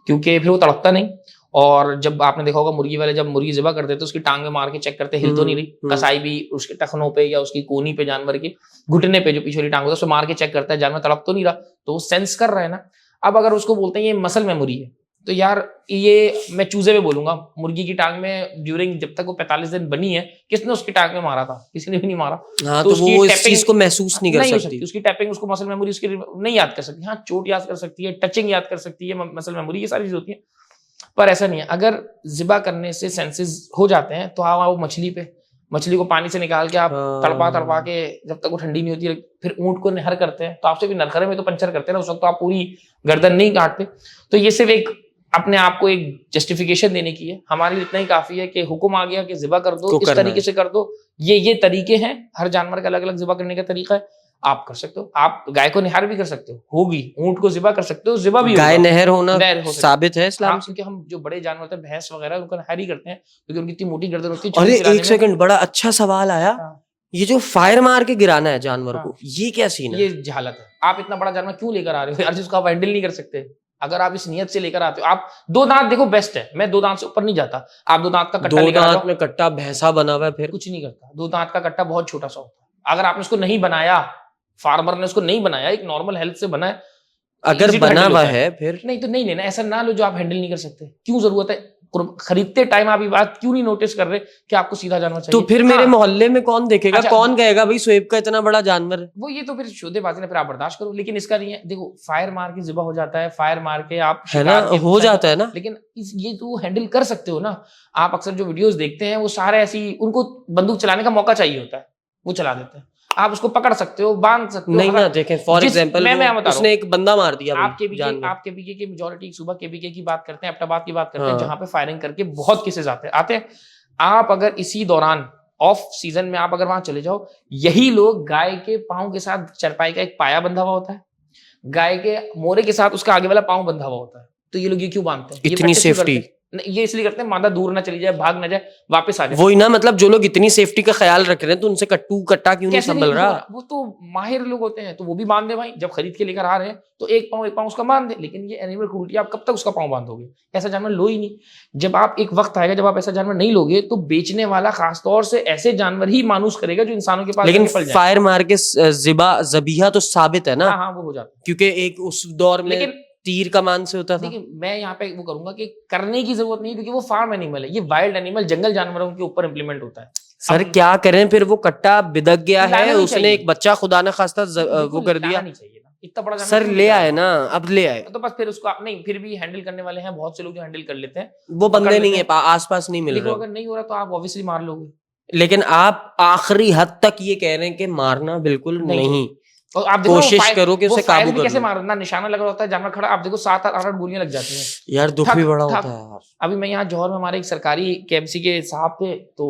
क्योंकि फिर वो तड़पता नहीं। और जब आपने देखा होगा मुर्गी वाले जब मुर्गी ज़िबा करते हैं तो उसकी टांग में मार के चेक करते, हिल तो नहीं रही। कसाई भी उसके टखनों पे या उसकी कोनी पे, जानवर के घुटने पे जो पीछे वाली टांग होता है उसको मार के चेक करता है जानवर तड़प तो नहीं रहा, तो वो सेंस कर रहा है ना। अब अगर उसको बोलते हैं ये मसल मेमोरी है, तो यार ये मैं चूजे में बोलूंगा, मुर्गी की टांग में ड्यूरिंग जब तक वो 45 दिन बनी है, किसने उसकी टांग में मारा था? किसी ने भी नहीं मारा। हाँ, तो वो इस चीज को महसूस नहीं कर सकती। उसकी टैपिंग, उसको मसल मेमोरी उसकी नहीं याद कर सकती। हाँ, चोट याद कर सकती है, टचिंग याद कर सकती है, मसल मेमोरी, ये सारी चीज होती है। पर ऐसा नहीं है। अगर ज़िबा करने से सेंसेस हो जाते हैं तो आओ मछली पे, मछली को पानी से निकाल के आप हाँ। तड़पा तड़पा के जब तक वो ठंडी नहीं होती, फिर ऊंट को नहर करते हैं, तो आपसे भी नरखरे में तो पंचर करते हैं ना, उस वक्त तो आप पूरी गर्दन नहीं काटते। तो ये सिर्फ एक अपने आप को एक जस्टिफिकेशन देने की है, हमारे लिए इतना ही काफी है कि हुक्म आ गया कि ज़िबा कर दो, इस तरीके से कर दो। ये तरीके हैं, हर जानवर का अलग अलग ज़िबा करने का तरीका है, आप कर सकते हो। आप गाय को निहार भी कर सकते हो, होगी, ऊंट को ज़िबा कर सकते हो, ज़िबा भी होगा। गाय नहर होना नहर हो सकती है। साबित है इस्लाम हाँ, से? क्योंकि हम जो बड़े जानवर होते हैं, भैंस वगैरह, उनको नहर ही करते हैं क्योंकि उनकी इतनी मोटी गर्दन होती है। अरे चूंकि खिलाने एक सेकंड, बड़ा अच्छा सवाल आया। हाँ। ये जो फायर मार के गिराना है जानवर हाँ। को, ये क्या सीन है? ये जहालत है। आप इतना बड़ा जानवर क्यों लेकर आ रहे हो यार, जिसको आप हैंडल नहीं कर सकते? अगर आप इस नियत से लेकर आते हो, आप 2 दांत देखो बेस्ट है, मैं 2 दांत से ऊपर नहीं जाता। आप 2 दांत का कट्टा 2 लेकर आ दांत जाओ, में कट्टा भैंसा बना हुआ है, फिर कुछ नहीं करता। 2 दांत का कट्टा बहुत छोटा सा होता है। अगर आपने उसको नहीं बनाया, फार्मर ने उसको नहीं बनाया, एक नॉर्मल हेल्थ से बना है, अगर easy to बना handle हुआ होता है फिर नहीं तो नहीं लेना। ऐसा ना लो जो आप हैंडल नहीं कर सकते। क्यों जरूरत है? खरीदते टाइम आप ये बात क्यों नहीं नोटिस कर रहे कि आपको सीधा जानवर चाहिए? तो फिर मेरे हाँ, मोहल्ले में कौन देखेगा? अच्छा, कौन कहेगा भाई शुएब का इतना बड़ा जानवर है? वो ये तो फिर शोधेबाजी ने, फिर आप बर्दाश्त करो। लेकिन इसका नहीं है, देखो फायर मार के ज़िबा हो जाता है, फायर मार के आप है ना, शिकार के हो जाता है ना। लेकिन ये तो हैंडल कर सकते हो ना। आप अक्सर जो वीडियोस देखते हैं वो सारे ऐसी, उनको बंदूक चलाने का मौका चाहिए होता है, वो चला देते हैं। आप उसको पकड़ सकते हो, बांध सकते हो। नहीं ना, देखें फॉर एग्जांपल मैं बता रहा उसने एक बंदा मार दिया भाई, आप केबीके की मेजॉरिटी सुबह केबीके की बात करते हैं, एबटाबाद की बात करते हैं, हाँ। जहां पे फायरिंग करके बहुत केसेस आते हैं। आप अगर इसी दौरान ऑफ सीजन में आप अगर वहां चले जाओ, यही लोग गाय के पांव के साथ चरपाई का एक पाया बंधा हुआ होता है, गाय के मोरे के साथ उसका आगे वाला पांव बंधा हुआ होता है। तो ये लोग ये क्यों बांधते हैं? इतनी सेफ्टी? ये इसलिए करते हैं मादा दूर ना चली जाए, भाग ना जाए, वापस आ जाए। वही ना, मतलब जो लोग इतनी सेफ्टी का ख्याल रख रहे हैं, तो उनसे कट्टा क्यों नहीं कैसे संभल रहा? वो तो माहिर लोग होते हैं, तो वो भी बांध दे भाई। जब खरीद के लेकर आ रहे हैं तो एक पाँव उसका बांध दे। लेकिन ये एनिमल क्रूल्टी, आप कब तक उसका पाँव बांधोगे? ऐसा जानवर लो ही नहीं। जब आप एक वक्त आएगा जब आप ऐसा जानवर नहीं लोगे, तो बेचने वाला खासतौर से ऐसे जानवर ही मानुस करेगा जो इंसानों के पास लेकिन पल जाए। फायर मार के जबीहा तो साबित है ना, हाँ, वो हो जाता है। क्योंकि एक उस दौर में लेकिन तीर कमान से होता था। देखिए, मैं यहाँ पे वो करूंगा कि करने की जरूरत नहीं है, क्योंकि वो फार्म एनिमल है। ये वाइल्ड एनिमल, जंगल जानवरों के ऊपर इम्प्लीमेंट होता है। सर क्या करें फिर? वो कट्टा बिदक गया लाना है, नहीं उसने चाहिए। एक बच्चा खुदा न खास्ता वो बिल्कुल कर लाना दिया। नहीं चाहिए ना, इतना बड़ा जानवर सर क्यों ले लेकर आए आए? ना, अब ले आए। तो बस फिर उसको आप नहीं, फिर भी हैंडल करने वाले हैं बहुत से लोग जो हैंडल कर लेते हैं। वो पकड़ बंदे लेते नहीं है, हैं। आसपास नहीं मिल लेकिन रहे। अगर नहीं हो रहा तो आप ऑब्वियसली मार लोगे। लेकिन आप आखिरी हद तक ये कह रहे हैं कि मारना बिल्कुल नहीं। और आप देखो कोशिश करो कि उसे काबू कर कैसे लो। मारो ना, निशाना लगा होता है, जानवर खड़ा, आप देखो 7-8 गोलियां लग जाती हैं। यार दुख भी बड़ा होता थक। है यार। अभी मैं यहाँ जौहर में, हमारे एक सरकारी केएमसी के साहब थे, तो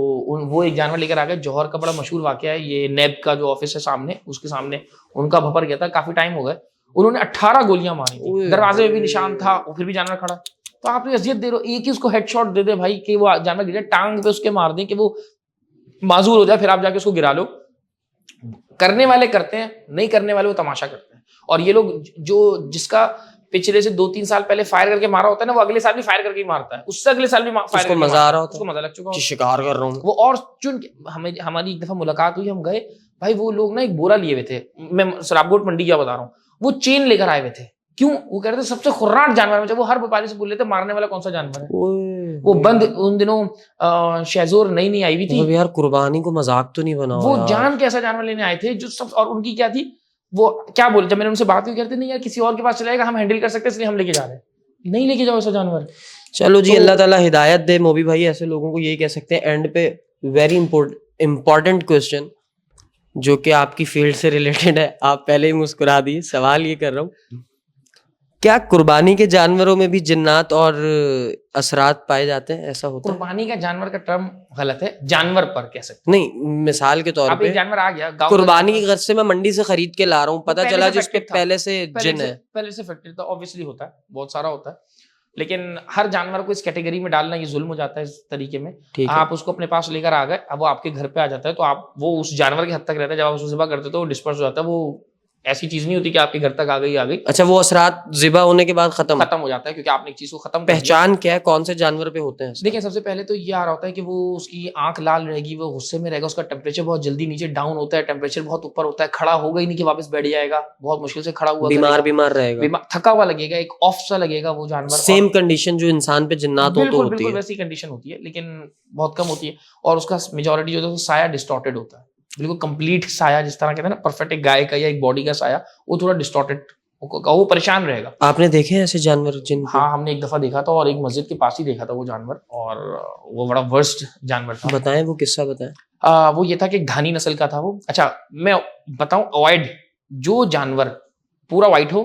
वो एक जानवर लेकर आ गए। जौहर का बड़ा मशहूर वाकया है ये, नैब का जो ऑफिस है सामने, उसके सामने उनका भपर गया था, काफी टाइम हो गया। उन्होंने 18 गोलियां मारी थी, दरवाजे में भी निशान था, वो फिर भी जानवर खड़ा। तो आप अजियत दे रहे हो, एक ही उसको हेडशॉट दे दे भाई कि वो जानवर गिरे, टांग पे उसके मार दें कि वो माजूर हो जाए, फिर आप जाके उसको गिरा लो। करने वाले करते हैं, नहीं करने वाले वो तमाशा करते हैं। और ये लोग जो जिसका पिछले से 2-3 साल पहले फायर करके मारा होता है ना, वो अगले साल भी फायर करके ही मारता है, उससे अगले साल भी फायर उसको करके मजा मारता आ है। रहा होता उसको मजा लग चुका कि होता है। शिकार कर रहा हूँ। वो और चुन के, हमारी एक दफा मुलाकात हुई, हम गए भाई, वो लोग ना एक बोरा लिए हुए थे, मैं सराबकोट मंडी क्या बता रहा हूँ, वो चेन लेकर आए हुए थे। क्यों? वो कह रहे थे सबसे खुर्राट जानवर में, जब वो हर व्यापारी से बोल रहे थे मारने वाला कौन सा जानवर है। वो बंद उन दिनों शहजोर नई आई हुई थी। मतलब यार कुर्बानी को मजाक तो नहीं बनाओ वो यार। जान के ऐसा जानवर लेने आए थे जो सब, और उनकी क्या थी, वो क्या बोले, जब मैंने उनसे बात हुई, कहते नहीं यार किसी और के पास चलाएगा, हम हैंडल कर सकते हैं, इसलिए हम लेके जा रहे हैं। नहीं लेके जाओ ऐसा जानवर। चलो जी, तो- अल्लाह ताला हिदायत दे मोबी भाई, ऐसे लोगों को यही कह सकते हैं। एंड पे वेरी इंपॉर्टेंट क्वेश्चन जो कि आपकी फील्ड से रिलेटेड है, आप पहले ही मुस्कुरा दिए। सवाल ये कर रहा हूँ, क्या कुर्बानी के जानवरों में भी जिन्नात और असरात पाए जाते हैं? ऐसा होता है? कुर्बानी का जानवर का टर्म गलत है, जानवर पर कह सकते नहीं, मिसाल के तौर हैं। अब पे एक जानवर आ गया गाँव कुर्बानी का, की गर्ज से मैं मंडी से खरीद के ला रहा हूँ, पता पहले चला से जिसके affected था। पहले से जिन है। पहले से फैक्ट्री तो ऑब्वियसली होता है, बहुत सारा होता है। लेकिन हर जानवर को इस कैटेगरी में डालना ये जुल्म हो जाता है इस तरीके में। ठीक है। आप उसको अपने पास लेकर आ गए, अब वो आपके घर पे आ जाता है, तो आप वो उस जानवर के हद तक रहता है। जब आप उसको ज़िबा करते हो तो वो डिस्पर्स हो जाता है। वो ऐसी चीज नहीं होती कि आपके घर तक आ गई। अच्छा, वो असरात ज़िबा होने के बाद खत्म हो जाता है, क्योंकि आपने एक चीज को खत्म कर दिया। पहचान क्या है, कौन से जानवर पे होते हैं? देखिए, सबसे पहले तो ये आ रहा होता है कि वो उसकी आंख लाल रहेगी, वो गुस्से में रहेगा, उसका टेम्परेचर बहुत जल्दी नीचे डाउन होता है, टेम्परेचर बहुत ऊपर होता है, खड़ा होगा ही नहीं कि वापस बैठ जाएगा, बहुत मुश्किल से खड़ा हुआ, बीमार रहेगा, थका हुआ लगेगा, एक ऑफ सा लगेगा वो जानवर। सेम कंडीशन जो इंसान पे जिन्नात हो तो होती बिल्कुल है। वैसी कंडीशन होती है, लेकिन बहुत कम होती है। और उसका मेजोरिटी जो है वो साया डिस्टॉर्टेड होता है, बिल्कुल कंप्लीट साया, जिस तरह कहते हैं ना परफेक्ट एक गाय का या एक बॉडी का साया, वो थोड़ा डिस्टॉर्टेड, वो परेशान रहेगा। आपने देखे हैं ऐसे जानवर जिन? हाँ, हमने एक दफा देखा था, और एक मस्जिद के पास ही देखा था वो जानवर, और वो बड़ा वर्स्ट जानवर था। बताएं, वो किस्सा बताएं। वो ये था कि एक धानी नस्ल का था वो। अच्छा मैं बताऊं, अवॉइड जो जानवर पूरा व्हाइट हो,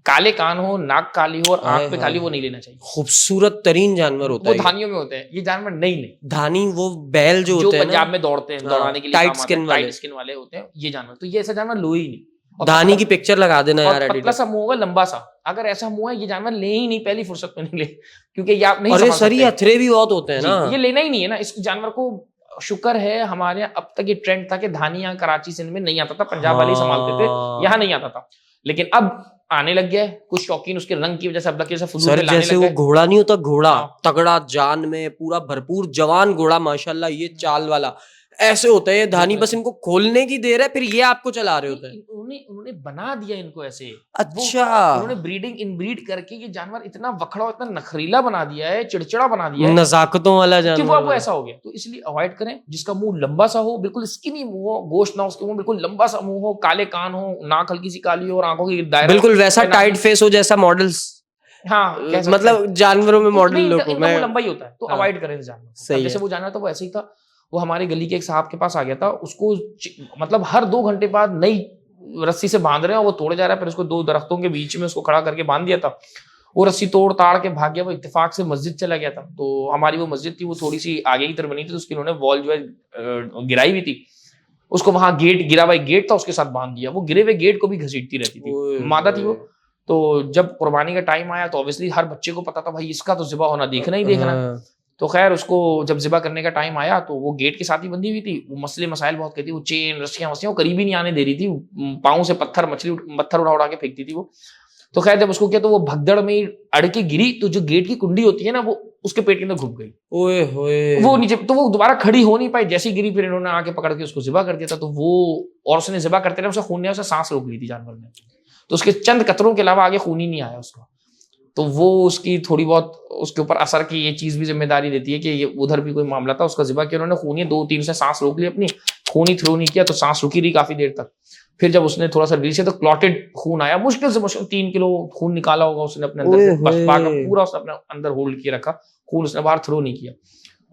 काले कान हो, नाक काली हो और आंख पे काली, वो नहीं लेना चाहिए। खूबसूरत तरीन जानवर होता वो है ये। धानियों में होते हैं, ये जानवर नहीं। धानी वो बैल जो जो होते हैं ना, पंजाब में दौड़ते हैं, हाँ, दौड़ाने के लिए टाइट काम आते स्किन हैं, वाले। टाइट स्किन वाले होते हैं ये जानवर। तो ये ऐसा जानवर लो ही नहीं। और धानी पतला- की पिक्चर लगा देना यार और पतला एडिटर। सा मुंह होगा, लंबा सा। अगर ऐसा मुंह है, ये जानवर ले ही नहीं, पहली फुर्सत में नहीं ले, क्योंकि ये आप नहीं और ये संभाल सर ये सकते। अथरे भी बहुत होते हैं जी, ना। ये लेना ही नहीं है ना इस जानवर को। शुक्र है हमारे यहाँ अब तक ये ट्रेंड था कि धानी यहाँ कराची सिंध में नहीं आता था, पंजाब वाले ही संभालते थे, हाँ। यहाँ नहीं आता था। लेकिन अब आने लग गया है। कुछ शौकीन उसके रंग की वजह से अब लग फजूल सर में लाने जैसे लग वो गए। घोड़ा नहीं होता, घोड़ा हाँ। तगड़ा जान में पूरा भरपूर जवान घोड़ा माशाल्लाह, ये चाल वाला ऐसे होता है ये धानी। बस इनको खोलने की देर है, फिर ये आपको चला रहे होते हैं। उन्होंने बना दिया इनको ऐसे। अच्छा। उन्होंने ब्रीडिंग इनब्रीड करके ये जानवर इतना वखड़ा, इतना नखरीला बना दिया है, चिड़चिड़ा बना दिया है नजाकतों वाला कि वो जानवर आपको ऐसा हो गया। तो इसलिए अवॉइड करें। जिसका मुंह लंबा सा हो, बिल्कुल स्किनी मुंह हो, गोश्त ना उसके मुंह, बिल्कुल लंबा सा मुंह हो, काले कान हो, नाक हल्की सी काली हो और आंखों की दायरा बिल्कुल वैसा टाइट फेस हो जैसा मॉडल्स, हाँ कह सकते मतलब हैं। जानवरों में मॉडल नहीं, लोग इनका मुंह लंबा ही होता है, तो हाँ। अवॉइड करें इस जानवर को। सही जैसे है। वो जानवर था वो ऐसे ही था। वो हमारे गली के एक साहब के पास आ गया था, उसको मतलब हर 2 घंटे बाद नई रस्सी से बांध रहे हैं और वो तोड़े जा रहा है। फिर उसको 2 दरख्तों के बीच में उसको खड़ा करके बांध दिया था। वो रस्सी तोड़ ताड़ के भाग गया। वो इत्तेफाक से मस्जिद चला गया था। तो हमारी वो मस्जिद थी, वो थोड़ी सी आगे की तरफ बनी थी, तो उसकी उन्होंने वॉल जो है गिराई हुई थी। उसको वहां गेट, गिरा हुआ गेट था, उसके साथ बांध दिया। वो गिरे हुए गेट को भी घसीटती रहती थी, मादा थी वो। तो जब कुर्बानी का टाइम आया तो ऑब्वियसली हर बच्चे को पता था भाई इसका तो ज़िबा होना देखना ही देखना। तो खैर उसको जब ज़िबा करने का टाइम आया तो वो गेट के साथ ही बंधी हुई थी। वो मसले मसाइल बहुत कहती, वो चेन रस्सियां वस्सियां वो करीब ही नहीं आने दे रही थी। पाँव से पत्थर उड़ा उड़ा के फेंकती थी वो। तो खैर जब उसको किया तो वो भगदड़ में अड़ के गिरी, तो जो गेट की कुंडी होती है ना, वो उसके पेट के अंदर घुस गई। ओए होए। वो नीचे, तो वो दोबारा खड़ी हो नहीं पाई। जैसी गिरी फिर इन्होंने आके पकड़ के उसको ज़िबा कर दिया था। तो वो, और उसने ज़िबा करते रहे, उसे खून नहीं आया, उसे सांस रोक ली थी जानवर ने। तो उसके चंद कतरों के अलावा आगे खून ही नहीं आया उसका। तो वो उसकी थोड़ी बहुत उसके ऊपर असर की ये चीज भी जिम्मेदारी देती है कि ये उधर भी कोई मामला था, उसका ज़िबा किया उन्होंने, खून ही 2-3 से सांस रोक ली अपनी, खून ही थ्रू नहीं किया, तो सांस रुकी रही काफी देर तक। फिर जब उसने थोड़ा सा रिलीज किया तो क्लॉटेड खून आया, मुश्किल से मुश्किल 3 किलो खून निकाला होगा उसने अपने अंदर से, बस बाकी पूरा उसने अपने अंदर होल्ड किए रखा, खून उसने बाहर थ्रो नहीं किया।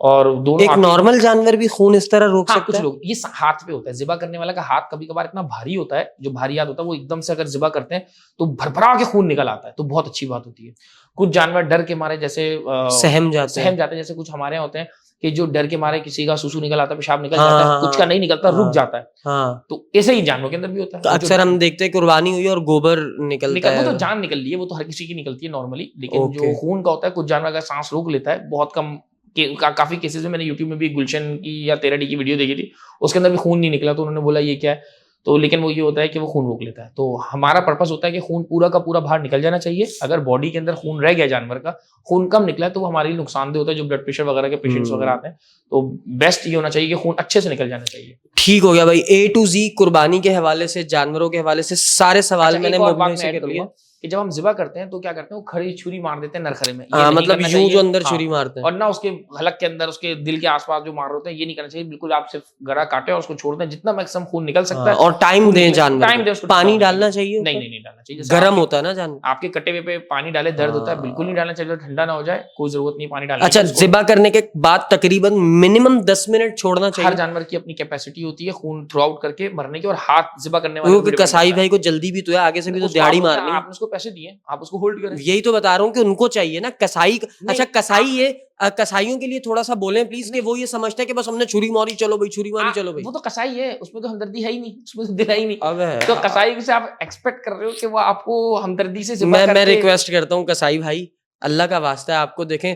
और दोनों एक नॉर्मल जानवर भी खून इस तरह रोक हाँ, सकता कुछ है? लोग ये हाथ पे होता है। ज़िबा करने वाला का हाथ कभी कभार इतना भारी होता है, जो भारी हाथ होता है वो एकदम से अगर ज़िबा करते हैं तो भरभरा के खून निकल आता है, तो बहुत अच्छी बात होती है। कुछ जानवर डर के मारे जैसे सहम जाते हैं। जैसे कुछ हमारे यहाँ होते हैं कि जो डर के मारे किसी का सुसु निकल आता है, पेशाब निकल हाँ, जाता है, हाँ, कुछ का नहीं निकलता, रुक जाता है। हाँ। तो ऐसे ही जानवरों के अंदर भी होता तो है। अक्सर हम देखते हैं कुर्बानी हुई और गोबर निकलता वो है। तो जान निकल ली है, वो तो हर किसी की निकलती है नॉर्मली। लेकिन ओके। जो खून का होता है, कुछ जानवर अगर सांस रोक लेता है, बहुत कम काफी केसेस में, मैंने यूट्यूब में भी गुलशन की या तेरा डी की वीडियो देखी थी, उसके अंदर भी खून नहीं निकला। तो उन्होंने बोला ये क्या है, तो लेकिन वो ये होता है कि वो खून रोक लेता है। तो हमारा पर्पस होता है कि खून पूरा का पूरा बाहर निकल जाना चाहिए। अगर बॉडी के अंदर खून रह गया जानवर का, खून कम निकला है, तो वो हमारे लिए नुकसानदेह होता है। जो ब्लड प्रेशर वगैरह के पेशेंट्स वगैरह आते हैं, तो बेस्ट ये होना चाहिए कि खून अच्छे से निकल जाना चाहिए। ठीक हो गया भाई, A to Z कुर्बानी के हवाले से, जानवरों के हवाले से सारे सवाल मैंने मोबाइल से कर लिए कि जब हम ज़िबा करते हैं तो क्या करते हैं, वो खड़ी छुरी मार देते हैं नरखरे में। हाँ, मतलब यूं जो अंदर छुरी मारते हैं, और ना उसके हलक के अंदर, उसके दिल के आसपास जो मार होते हैं, ये नहीं करना चाहिए। बिल्कुल आप सिर्फ गला काटे और उसको छोड़ दें, जितना मैक्सिमम खून निकल सकता है। और टाइम दें जानवर टाइम को। दें उसको। पानी डालना चाहिए? नहीं डालना चाहिए। गर्म होता है ना जानवर, आपके कटे हुए पे पानी डाले, दर्द होता है, बिल्कुल नहीं डालना चाहिए। ठंडा ना हो जाए, कोई जरूरत नहीं पानी डालने की। अच्छा, ज़िबा करने के बाद तकरीबन मिनिमम 10 मिनट छोड़ना चाहिए? हर जानवर की अपनी कैपेसिटी होती है खून थ्रू आउट करके मरने की, और हाथ ज़िबा करने वाले को कसाई भाई को जल्दी भी तो है, आगे से भी तो दिहाड़ी मारनी है। आपने उसको पैसे दिए, आप उसको होल्ड करें। यही तो बता रहा हूँ कि उनको चाहिए ना कसाई। अच्छा, कसाई ये कसाईयों के लिए थोड़ा सा बोलें प्लीज, कि वो ये समझते हैं कि बस हमने छुरी मारी, चलो भाई छुरी मारी, चलो भाई। वो तो कसाई है, उसमें तो हमदर्दी है ही नहीं, उसमें तो दिल है ही नहीं। अब है तो कसाई से आप एक्सपेक्ट कर रहे हो कि वो आपको हमदर्दी से मैं रिक्वेस्ट करता हूँ कसाई भाई, अल्लाह का वास्ता है आपको, देखें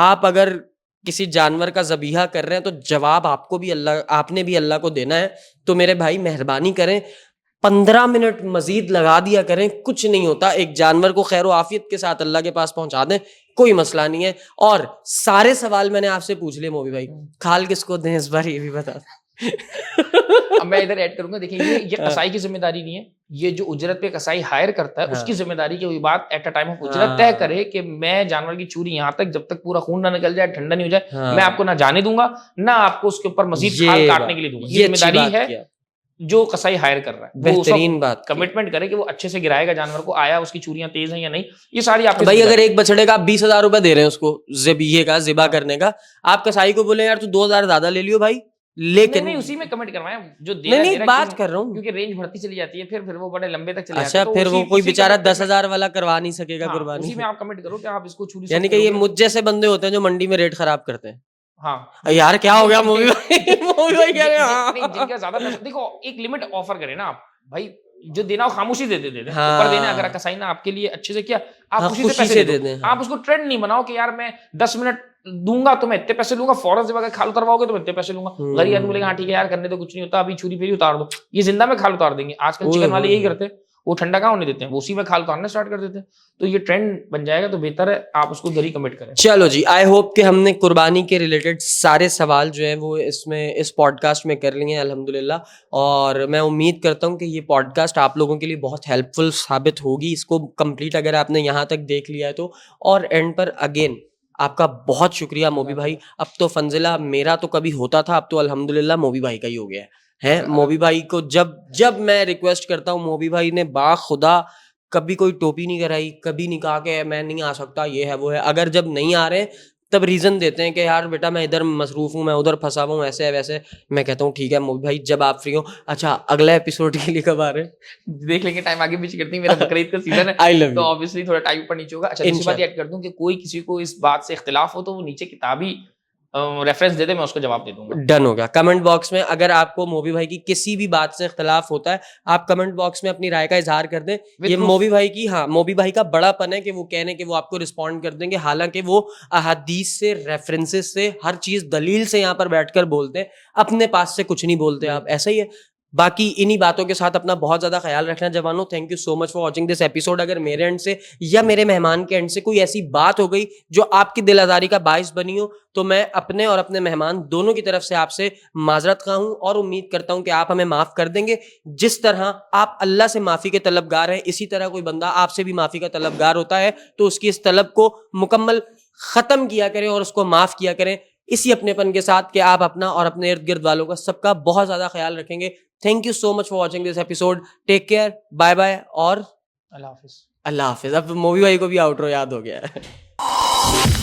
आप अगर किसी जानवर का ज़बीहा कर रहे हैं तो जवाब आपको भी आपने भी अल्लाह को देना है। तो मेरे भाई मेहरबानी करें, 15 मिनट मजीद लगा दिया करें, कुछ नहीं होता। एक जानवर को खैर आफियत के साथ अल्लाह के पास पहुंचा दें, कोई मसला नहीं है। और सारे सवाल मैंने आपसे पूछ लिए मोबी भाई, खाल किसको दें इस बार ये भी बता अब मैं इधर ऐड करूंगा। देखिए ये कसाई की जिम्मेदारी नहीं है, ये जो उजरत पे कसाई हायर करता है उसकी जिम्मेदारी की हुई बात। एट अ टाइम ऑफ उजरत तय करे कि मैं जानवर की चूरी यहाँ तक, जब तक पूरा खून ना निकल जाए, ठंडा नहीं हो जाए, मैं आपको ना जाने दूंगा, ना आपको उसके ऊपर मजीद खाल काटने के लिए दूंगा। ये जिम्मेदारी है जो कसाई हायर कर रहा है। बेहतरीन बात, कमिटमेंट करे कि वो अच्छे से गिराएगा जानवर को, आया उसकी चूरियां तेज हैं या नहीं, ये सारी आपकी भाई। अगर एक बछड़े का आप 20,000 रुपए दे रहे हैं उसको ज़बीहे का, ज़िबा करने का, आप कसाई को बोले यार तू 2,000 ज्यादा ले लियो भाई, लेकिन नहीं उसी में कमेंट करवाएं जो दे नहीं रहा है, नहीं दे रहा है, बात कर रहा हूँ। क्योंकि रेंज बढ़ती चली जाती है, फिर वो बड़े लंबे तक चले जाते अच्छा हैं, तो फिर वो उसी कोई उसी बेचारा कमेंट में 10,000 वाला करवा नहीं सकेगा हाँ कुर्बानी। उसी में आप कमेंट करो कि आप इसको छुरी से यानी कि ये करोगे मुझ जैसे बंदे होते हैं जो मंडी में रेट खराब करते हैं। हाँ यार क्या हो गया मूवी भाई मूवी भाई कह रहे हैं नहीं हाँ। जिनका ज्यादा पैसा, देखो एक लिमिट ऑफर करें ना आप भाई, जो देना हो खामोशी दे दे ऊपर हाँ। देना, अगर कसाई ना आपके लिए अच्छे से किया, आप हाँ, खुशी खुशी से पैसे से दे दे दो। दें, हाँ। आप उसको ट्रेंड नहीं बनाओ कि यार मैं 10 मिनट दूंगा तो मैं इतने पैसे लूंगा, फौरन से अगर खाल उतरवाओगे तो मैं इतने पैसे लूंगा। गरीब आदमी बोलेगा हाँ ठीक है यार करने तो कुछ नहीं होता, अभी छुरी फेरी उतार दो, ये जिंदा में खाल उतार देंगे। आजकल ओए चिकन वाले होए यही करते हैं, वो ठंडा कहाँ होने देते हैं, वो उसी में खाल उतारना स्टार्ट कर देते हैं। तो ये ट्रेंड बन जाएगा, तो बेहतर है आप उसको इधर ही कमिट करें। चलो जी, आई होप कि हमने कुर्बानी के रिलेटेड सारे सवाल जो है वो इसमें इस पॉडकास्ट में कर लिए हैं अल्हम्दुलिल्लाह। और मैं उम्मीद करता हूँ कि ये पॉडकास्ट आप लोगों के लिए बहुत हेल्पफुल साबित होगी, इसको कंप्लीट अगर आपने यहाँ तक देख लिया है तो। और एंड पर अगेन आपका बहुत शुक्रिया मोबी भाई। अब तो फंजिला मेरा तो कभी होता था, अब तो अल्हम्दुलिल्लाह मोबी भाई का ही हो गया है। मोबी भाई को जब जब मैं रिक्वेस्ट करता हूँ, मोबी भाई ने बाखुदा कभी कोई टोपी नहीं कराई, कभी नहीं कहा कि मैं नहीं आ सकता, ये है वो है। अगर जब नहीं आ रहे तब रीजन देते हैं कि यार बेटा मैं इधर मसरूफ हूँ, मैं उधर फंसा हुआ हूँ, ऐसे है वैसे। मैं कहता हूँ ठीक है मोबी भाई जब आप फ्री हो। अच्छा अगला एपिसोड के लिए कब आ रहे हैं? देख लेंगे, टाइम आगे पीछे करते हैं, मेरा बकरीद का सीजन है आई लव तो यू। ऑब्वियसली थोड़ा टाइम ऊपर नीचे होगा। अच्छा दूसरी बात इंशाल्लाह ऐड कर दूं कि कोई किसी को इस बात से इख्तिलाफ हो तो वो नीचे किताबी रेफरेंस दे दे, मैं उसको जवाब दे दूंगा। डन हो गया। कमेंट बॉक्स में अगर आपको मोबी भाई की किसी भी बात से इख्तिलाफ होता है, आप कमेंट बॉक्स में अपनी राय का इजहार कर दें। With ये proof. मोबी भाई की, हाँ मोबी भाई का बड़ापन है कि वो कहने कि वो आपको रिस्पॉन्ड कर देंगे, हालांकि वो अहादीस से, रेफरेंसेस से, हर चीज दलील से यहाँ पर बैठकर बोलते हैं, अपने पास से कुछ नहीं बोलते। आप ऐसा ही है। बाकी इन्हीं बातों के साथ अपना बहुत ज्यादा ख्याल रखना जवानों। Thank you so much for watching this episode. अगर मेरे एंड से या मेरे मेहमान के एंड से कोई ऐसी बात हो गई जो आपकी दिल आजारी का बाइस बनी हो, तो मैं अपने और अपने मेहमान दोनों की तरफ से आपसे माजरत खा हूं और उम्मीद करता हूं कि आप हमें माफ कर देंगे। जिस तरह आप अल्लाह से माफी के तलबगार हैं, इसी तरह कोई बंदा आपसे भी माफी का तलबगार होता है, तो उसकी इस तलब को मुकम्मल खत्म किया करें और उसको माफ किया करें, इसी अपनेपन के साथ कि आप अपना और अपने इर्द गिर्द वालों का सबका बहुत ज्यादा ख्याल रखेंगे। Thank you so much for watching this episode. Take care, bye bye और अल्लाह हाफिज। अल्लाह हाफिज। अब मोवी भाई को भी आउटरो याद हो गया है।